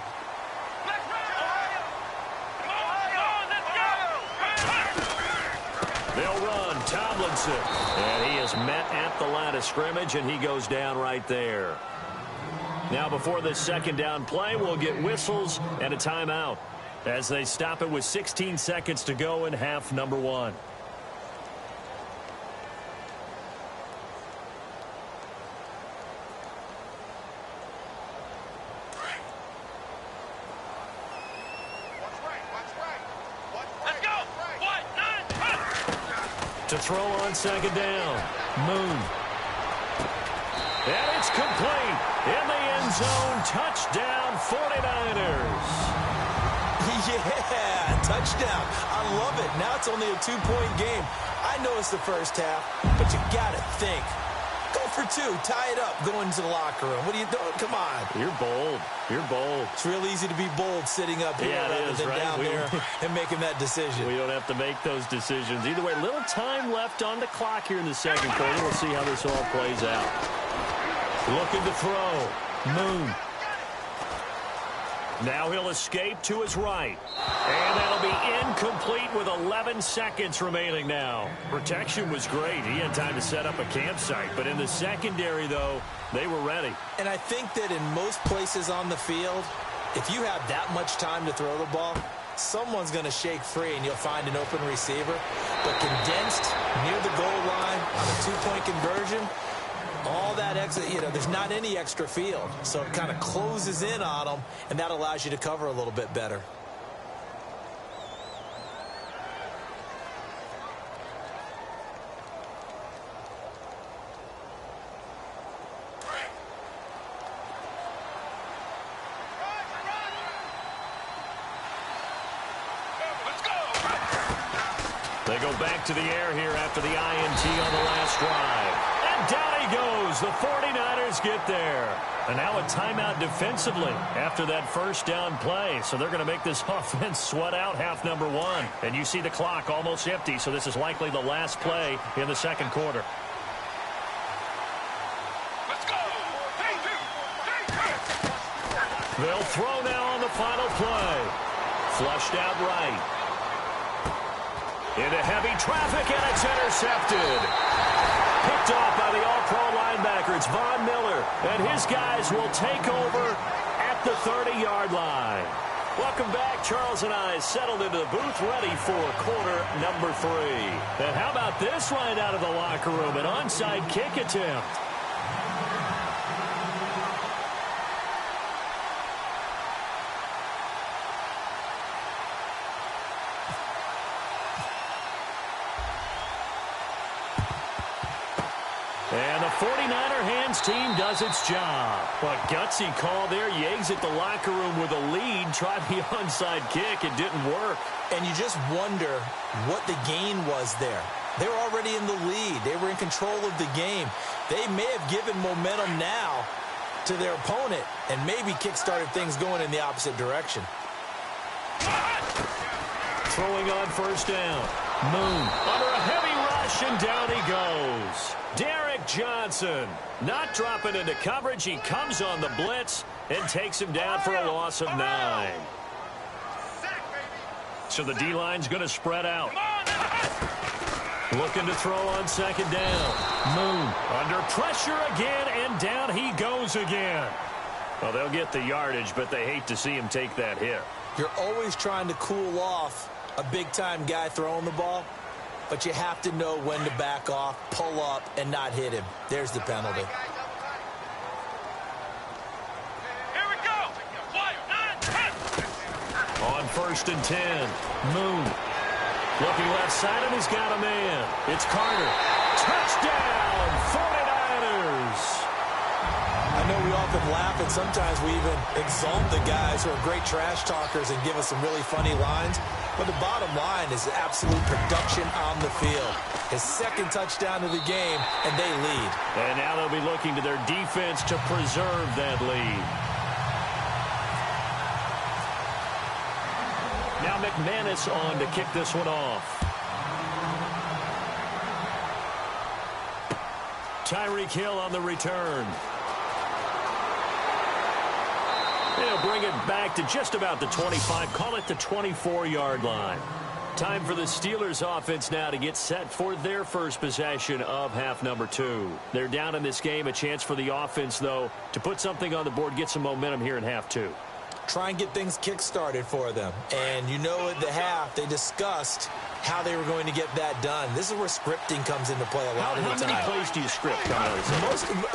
They'll run. Tomlinson. And he is met at the line of scrimmage, and he goes down right there. Now, before this second down play, we'll get whistles and a timeout, as they stop it with 16 seconds to go in half number 1. To throw on second down. Moon. And it's complete. In the end zone. Touchdown 49ers. Yeah, touchdown. I love it. Now it's only a 2-point game. I know it's the first half, but you got to think. Go for 2. Tie it up. Go into the locker room. What are you doing? Come on. You're bold. You're bold. It's real easy to be bold sitting up here rather than right? down there and making that decision. We don't have to make those decisions. Either way, little time left on the clock here in the second quarter. We'll see how this all plays out. Looking to throw. Moon. Now he'll escape to his right. And that'll be incomplete with 11 seconds remaining now. Protection was great. He had time to set up a campsite. But in the secondary, though, they were ready. And I think that in most places on the field, if you have that much time to throw the ball, someone's going to shake free and you'll find an open receiver. But condensed near the goal line on a 2-point conversion, all that extra, there's not any extra field. So it kind of closes in on them, and that allows you to cover a little bit better. They go back to the air here after the INT on the last drive. And down he goes. The 49ers get there. And now a timeout defensively after that first down play. So they're going to make this offense sweat out half number 1. And you see the clock almost empty, so this is likely the last play in the second quarter. Let's go. They'll throw now on the final play. Flushed out right. Into heavy traffic, and it's intercepted. Picked off by the all-pro linebacker. It's Von Miller, and his guys will take over at the 30-yard line. Welcome back. Charles and I settled into the booth, ready for quarter number 3. And how about this right out of the locker room? An onside kick attempt. And the 49er hands team does its job. A gutsy call there. You exit the locker room with a lead. Tried the onside kick. It didn't work. And you just wonder what the gain was there. They were already in the lead. They were in control of the game. They may have given momentum now to their opponent and maybe kick-started things going in the opposite direction. Throwing on first down. Moon under a heavy rush, and down he goes. Derek Johnson not dropping into coverage. He comes on the blitz and takes him down for a loss of 9. So the D-line's going to spread out. Looking to throw on second down. Moon under pressure again, and down he goes again. Well, they'll get the yardage, but they hate to see him take that hit. You're always trying to cool off a big-time guy throwing the ball, but you have to know when to back off, pull up, and not hit him. There's the penalty. Here we go. On first and 10, Moon looking left side, and he's got a man. It's Carter. Touchdown, 49ers. I know we often laugh, and sometimes we even exalt the guys who are great trash talkers and give us some really funny lines. But the bottom line is absolute production on the field. His second touchdown of the game, and they lead. And now they'll be looking to their defense to preserve that lead. Now McManus on to kick this one off. Tyreek Hill on the return. They'll bring it back to just about the 25, call it the 24-yard line. Time for the Steelers offense now to get set for their first possession of half number 2. They're down in this game. A chance for the offense, though, to put something on the board, get some momentum here in half 2. try and get things kick-started for them. And you know at the half, they discussed how they were going to get that done. This is where scripting comes into play a lot of the time. How many plays do you script coming out of this?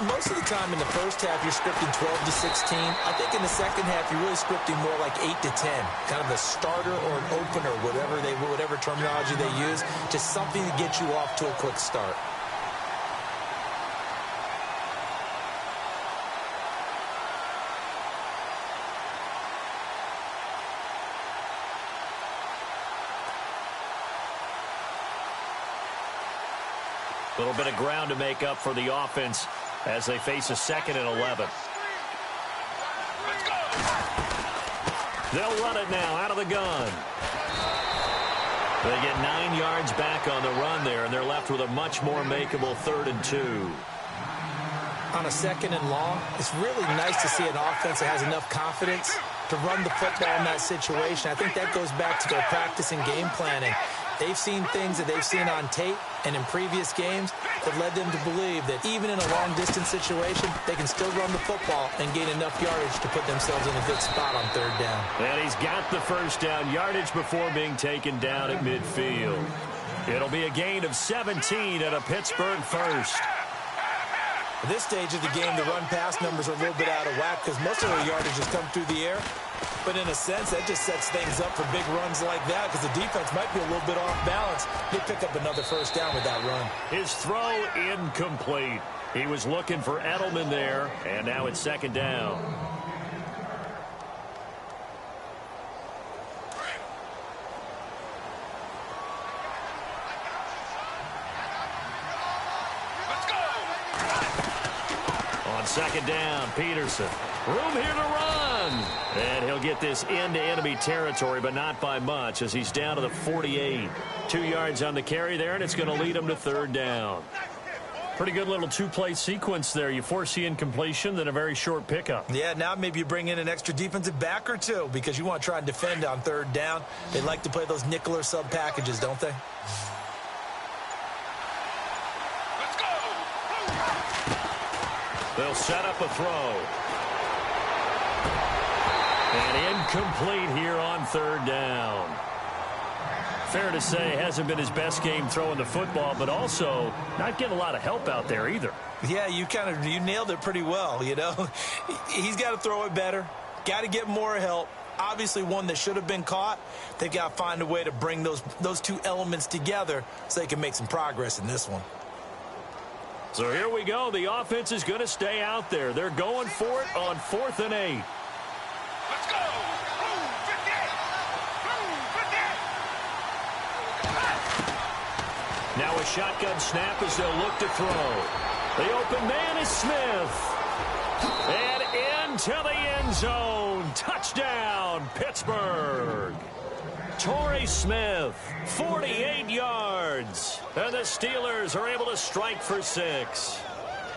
Most of the time in the first half, you're scripting 12 to 16. I think in the second half, you're really scripting more like 8 to 10. Kind of a starter or an opener, whatever terminology they use. Just something to get you off to a quick start. A little bit of ground to make up for the offense as they face a 2nd and 11. They'll run it now out of the gun. They get 9 yards back on the run there, and they're left with a much more makeable 3rd and 2. On a 2nd and long, it's really nice to see an offense that has enough confidence to run the football in that situation. I think that goes back to their practice and game planning. They've seen things that they've seen on tape and in previous games that led them to believe that even in a long-distance situation, they can still run the football and gain enough yardage to put themselves in a good spot on 3rd down. And he's got the 1st down yardage before being taken down at midfield. It'll be a gain of 17 and a Pittsburgh 1st. At this stage of the game, the run-pass numbers are a little bit out of whack because most of their yardage has come through the air. But in a sense, that just sets things up for big runs like that because the defense might be a little bit off balance. They pick up another 1st down with that run. His throw incomplete. He was looking for Edelman there, and now it's 2nd down. On 2nd down, Peterson. Room here to run. And he'll get this into enemy territory, but not by much as he's down to the 48. 2 yards on the carry there, and it's going to lead him to 3rd down. Pretty good little 2-play sequence there. You force the incompletion, then a very short pickup. Yeah, now maybe you bring in an extra defensive back or two because you want to try and defend on 3rd down. They like to play those nickel or sub packages, don't they? They'll set up a throw. And incomplete here on 3rd down. Fair to say, hasn't been his best game throwing the football, but also not getting a lot of help out there either. Yeah, you nailed it pretty well, you know. He's got to throw it better. Got to get more help. Obviously one that should have been caught. They've got to find a way to bring those two elements together so they can make some progress in this one. So here we go. The offense is going to stay out there. They're going for it on 4th and 8. Let's go! Boom, 58! Boom, 58! Now a shotgun snap as they'll look to throw. The open man is Smith. And into the end zone. Touchdown, Pittsburgh. Torrey Smith, 48 yards. And the Steelers are able to strike for 6.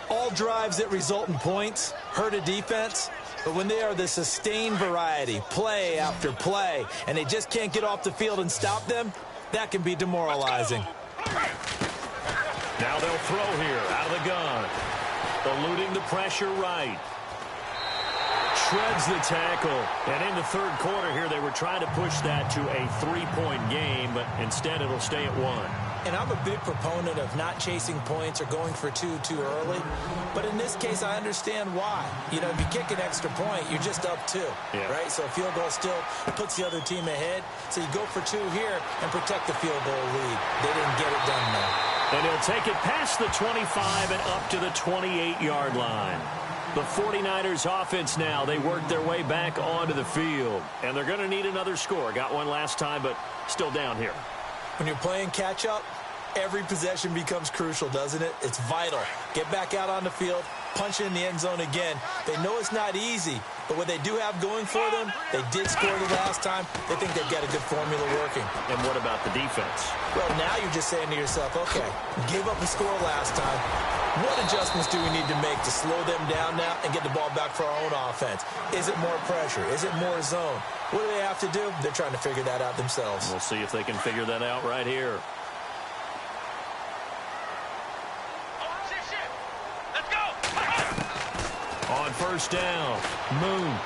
All drives that result in points hurt a defense, but when they are the sustained variety, play after play, and they just can't get off the field and stop them, that can be demoralizing. Now they'll throw here out of the gun. Eluding the pressure right. Shreds the tackle. And in the 3rd quarter here, they were trying to push that to a 3-point game, but instead it'll stay at 1. And I'm a big proponent of not chasing points or going for 2 too early. But in this case, I understand why. You know, if you kick an extra point, you're just up 2, right? So a field goal still puts the other team ahead. So you go for 2 here and protect the field goal lead. They didn't get it done there. And he'll take it past the 25 and up to the 28-yard line. The 49ers offense now, they work their way back onto the field. And they're going to need another score. Got one last time, but still down here. When you're playing catch-up, every possession becomes crucial, doesn't it? It's vital. Get back out on the field, punch it in the end zone again. They know it's not easy, but what they do have going for them, they did score the last time. They think they've got a good formula working. And what about the defense? Well, now you're just saying to yourself, okay, gave up a score last time. What adjustments do we need to make to slow them down now and get the ball back for our own offense? Is it more pressure? Is it more zone? What do they have to do? They're trying to figure that out themselves. We'll see if they can figure that out right here. Let's go! On 1st down, Moon.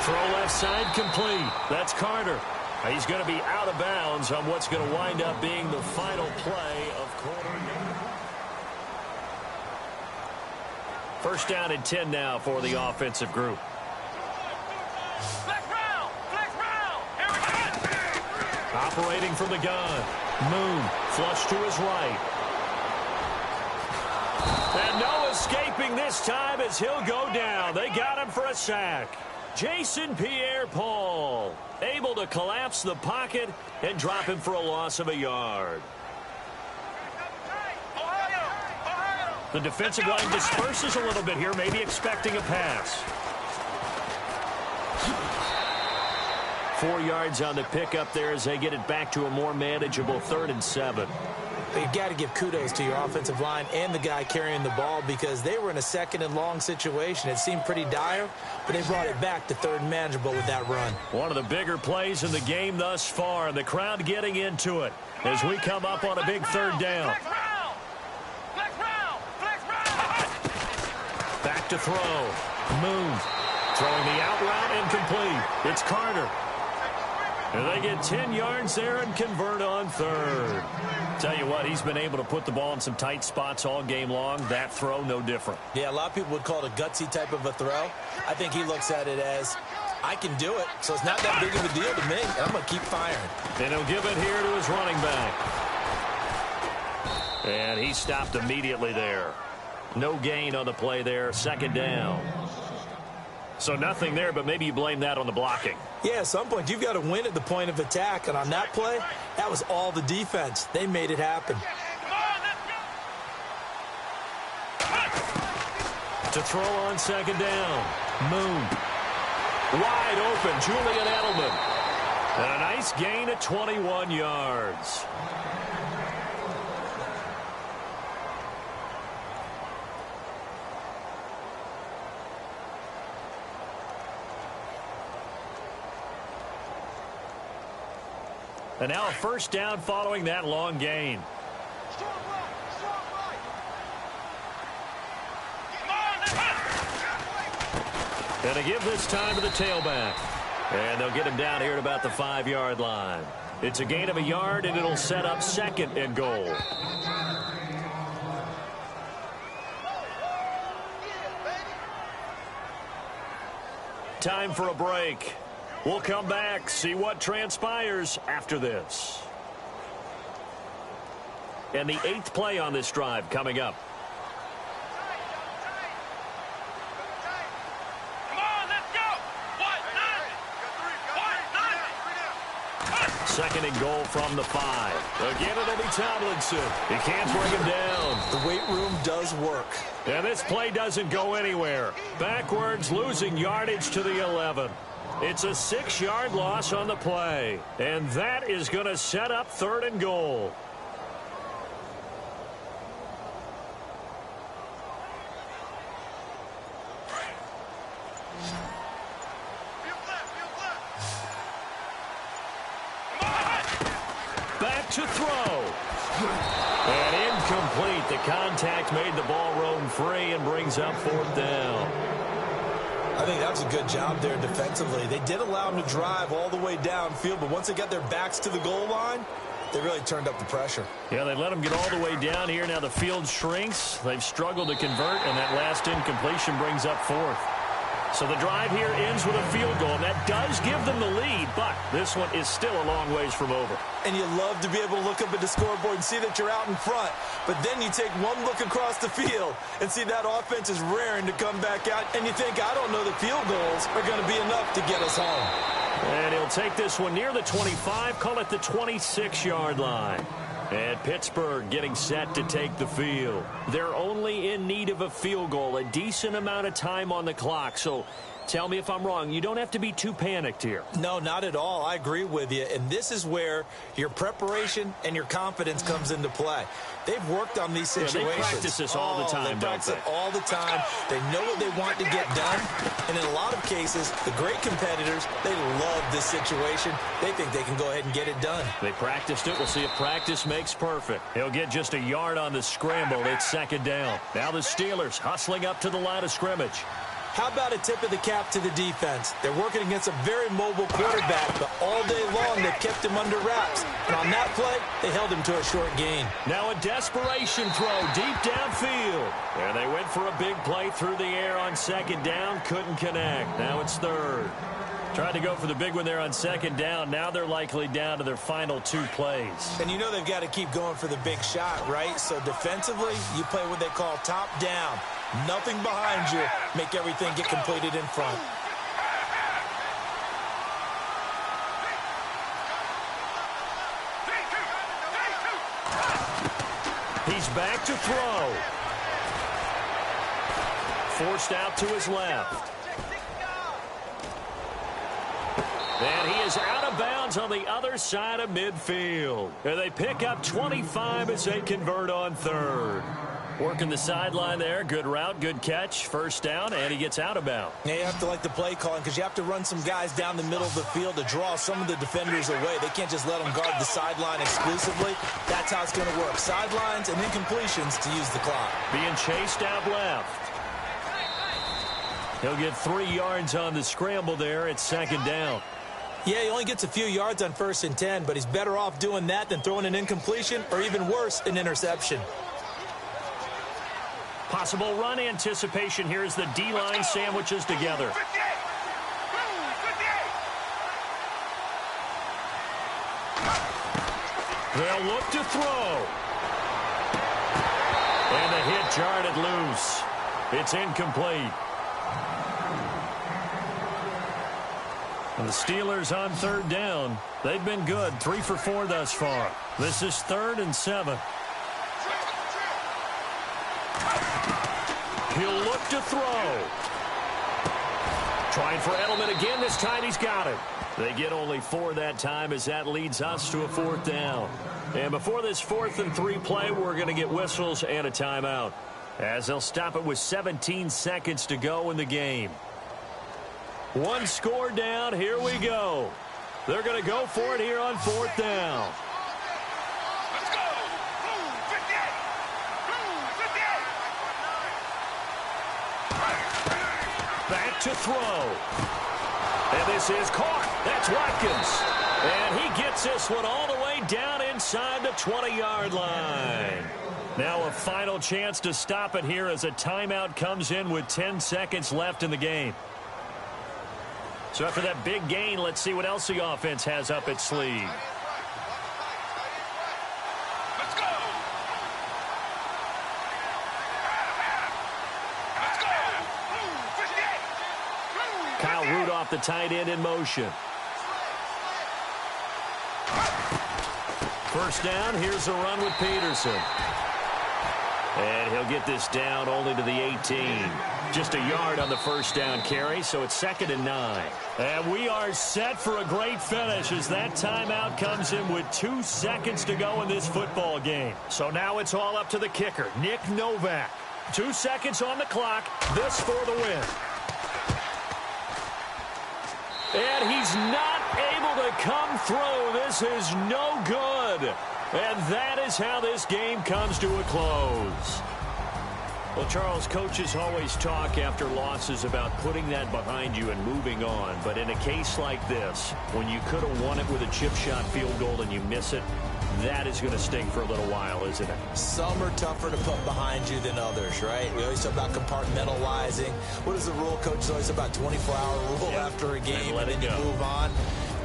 Throw left side complete. That's Carter. He's going to be out of bounds on what's going to wind up being the final play of quarter. First down and 10 now for the offensive group. Flex round! Flex round! Here we go! Operating from the gun. Moon flush to his right. And no escaping this time as he'll go down. They got him for a sack. Jason Pierre-Paul able to collapse the pocket and drop him for a loss of a yard. The defensive line disperses a little bit here, maybe expecting a pass. 4 yards on the pickup there as they get it back to a more manageable 3rd and 7. You've got to give kudos to your offensive line and the guy carrying the ball because they were in a 2nd and long situation. It seemed pretty dire, but they brought it back to 3rd and manageable with that run. One of the bigger plays in the game thus far, and the crowd getting into it as we come up on a big 3rd down. Back to throw. Moon throwing the out route incomplete. It's Carter. And they get 10 yards there and convert on 3rd. Tell you what, he's been able to put the ball in some tight spots all game long. That throw, no different. Yeah, a lot of people would call it a gutsy type of a throw. I think he looks at it as, I can do it, so it's not that big of a deal to me, and I'm going to keep firing. And he'll give it here to his running back. And he stopped immediately there. No gain on the play there, 2nd down. So nothing there, but maybe you blame that on the blocking. Yeah, at some point, you've got to win at the point of attack. And on that play, that was all the defense. They made it happen. To throw on 2nd down. Moon. Wide open, Julian Edelman. And a nice gain of 21 yards. And now a 1st down following that long gain. And they give this time to the tailback. And they'll get him down here at about the 5-yard line. It's a gain of a yard, and it'll set up 2nd and goal. Time for a break. We'll come back, see what transpires after this. And the 8th play on this drive coming up. Come on, let's go! 2nd and goal from the 5. Again, it'll be Tomlinson. He can't bring him down. The weight room does work. And this play doesn't go anywhere. Backwards, losing yardage to the 11. It's a 6-yard loss on the play. And that is going to set up 3rd and goal. Back to throw. And incomplete. The contact made the ball roam free and brings up 4th down. I think that was a good job there defensively. They did allow them to drive all the way downfield, but once they got their backs to the goal line, they really turned up the pressure. Yeah, they let them get all the way down here. Now the field shrinks. They've struggled to convert, and that last incompletion brings up 4th. So the drive here ends with a field goal, and that does give them the lead, but this one is still a long ways from over. And you love to be able to look up at the scoreboard and see that you're out in front, but then you take one look across the field and see that offense is raring to come back out, and you think, I don't know that field goals are going to be enough to get us home. And he'll take this one near the 25, call it the 26-yard line. And Pittsburgh getting set to take the field. They're only in need of a field goal, a decent amount of time on the clock. So tell me if I'm wrong. You don't have to be too panicked here. No, not at all. I agree with you. And this is where your preparation and your confidence comes into play. They've worked on these situations. Yeah, they practice this all the time, don't they? They practice it all the time. They know what they want to get done. And in a lot of cases, the great competitors, they love this situation. They think they can go ahead and get it done. They practiced it. We'll see if practice makes perfect. He'll get just a yard on the scramble. It's 2nd down. Now the Steelers hustling up to the line of scrimmage. How about a tip of the cap to the defense? They're working against a very mobile quarterback, but all day long they've kept him under wraps. And on that play, they held him to a short gain. Now a desperation throw deep downfield. And they went for a big play through the air on second down. Couldn't connect. Now it's third. Tried to go for the big one there on second down. Now they're likely down to their final 2 plays. And you know they've got to keep going for the big shot, right? So defensively, you play what they call top down. Nothing behind you. Make everything get completed in front. He's back to throw. Forced out to his left. And he is out of bounds on the other side of midfield. And they pick up 25 as they convert on third. Working the sideline there. Good route, good catch. First down, and he gets out of bounds. Yeah, you have to like the play calling because you have to run some guys down the middle of the field to draw some of the defenders away. They can't just let them guard the sideline exclusively. That's how it's going to work. Sidelines and incompletions to use the clock. Being chased out left. He'll get 3 yards on the scramble there at second down. Yeah, he only gets a few yards on 1st and 10, but he's better off doing that than throwing an incompletion or even worse, an interception. Possible run anticipation here as the D-line sandwiches together. They'll look to throw. And the hit jarred it loose. It's incomplete. And the Steelers on third down. They've been good. 3 for 4 thus far. This is 3rd and 7. He'll look to throw. Trying for Edelman again. This time he's got it. They get only 4 that time as that leads us to a 4th down. And before this 4th and 3 play, we're going to get whistles and a timeout, as they'll stop it with 17 seconds to go in the game. 1 score down. Here we go. They're going to go for it here on 4th down. Let's go. 58. 58. Back to throw. And this is caught. That's Watkins. And he gets this one all the way down inside the 20-yard line. Now a final chance to stop it here as a timeout comes in with 10 seconds left in the game. So after that big gain, let's see what else the offense has up its sleeve. Let's go. Let's go. 58. Kyle Rudolph, the tight end, in motion. First down, here's a run with Peterson. And he'll get this down only to the 18. Just a yard on the first down carry, so it's 2nd and 9. And we are set for a great finish as that timeout comes in with 2 seconds to go in this football game. So now it's all up to the kicker, Nick Novak. 2 seconds on the clock, this for the win. And he's not able to come through. This is no good. And that is how this game comes to a close. Well, Charles, coaches always talk after losses about putting that behind you and moving on. But in a case like this, when you could have won it with a chip shot field goal and you miss it, that is going to sting for a little while, isn't it? Some are tougher to put behind you than others, right? We always talk about compartmentalizing. What is the rule, coach? It's always about 24-hour rule after a game, and then you move on.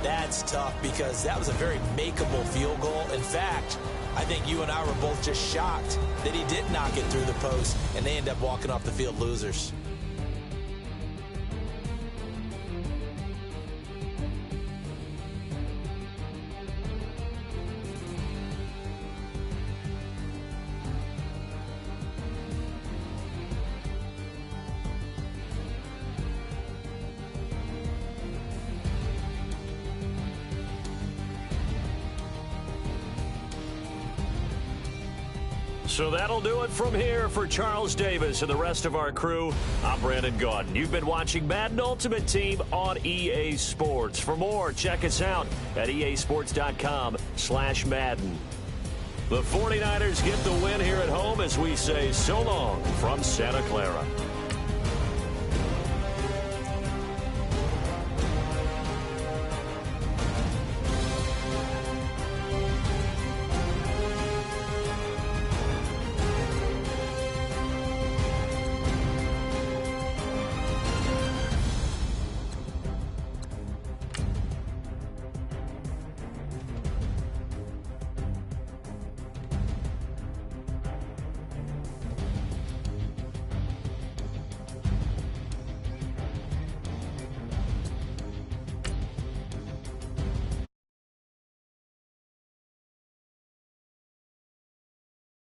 That's tough because that was a very makeable field goal. In fact, I think you and I were both just shocked that he did knock it through the post, and they end up walking off the field losers. So that'll do it from here for Charles Davis and the rest of our crew. I'm Brandon Gaudin. You've been watching Madden Ultimate Team on EA Sports. For more, check us out at easports.com/Madden. The 49ers get the win here at home as we say so long from Santa Clara.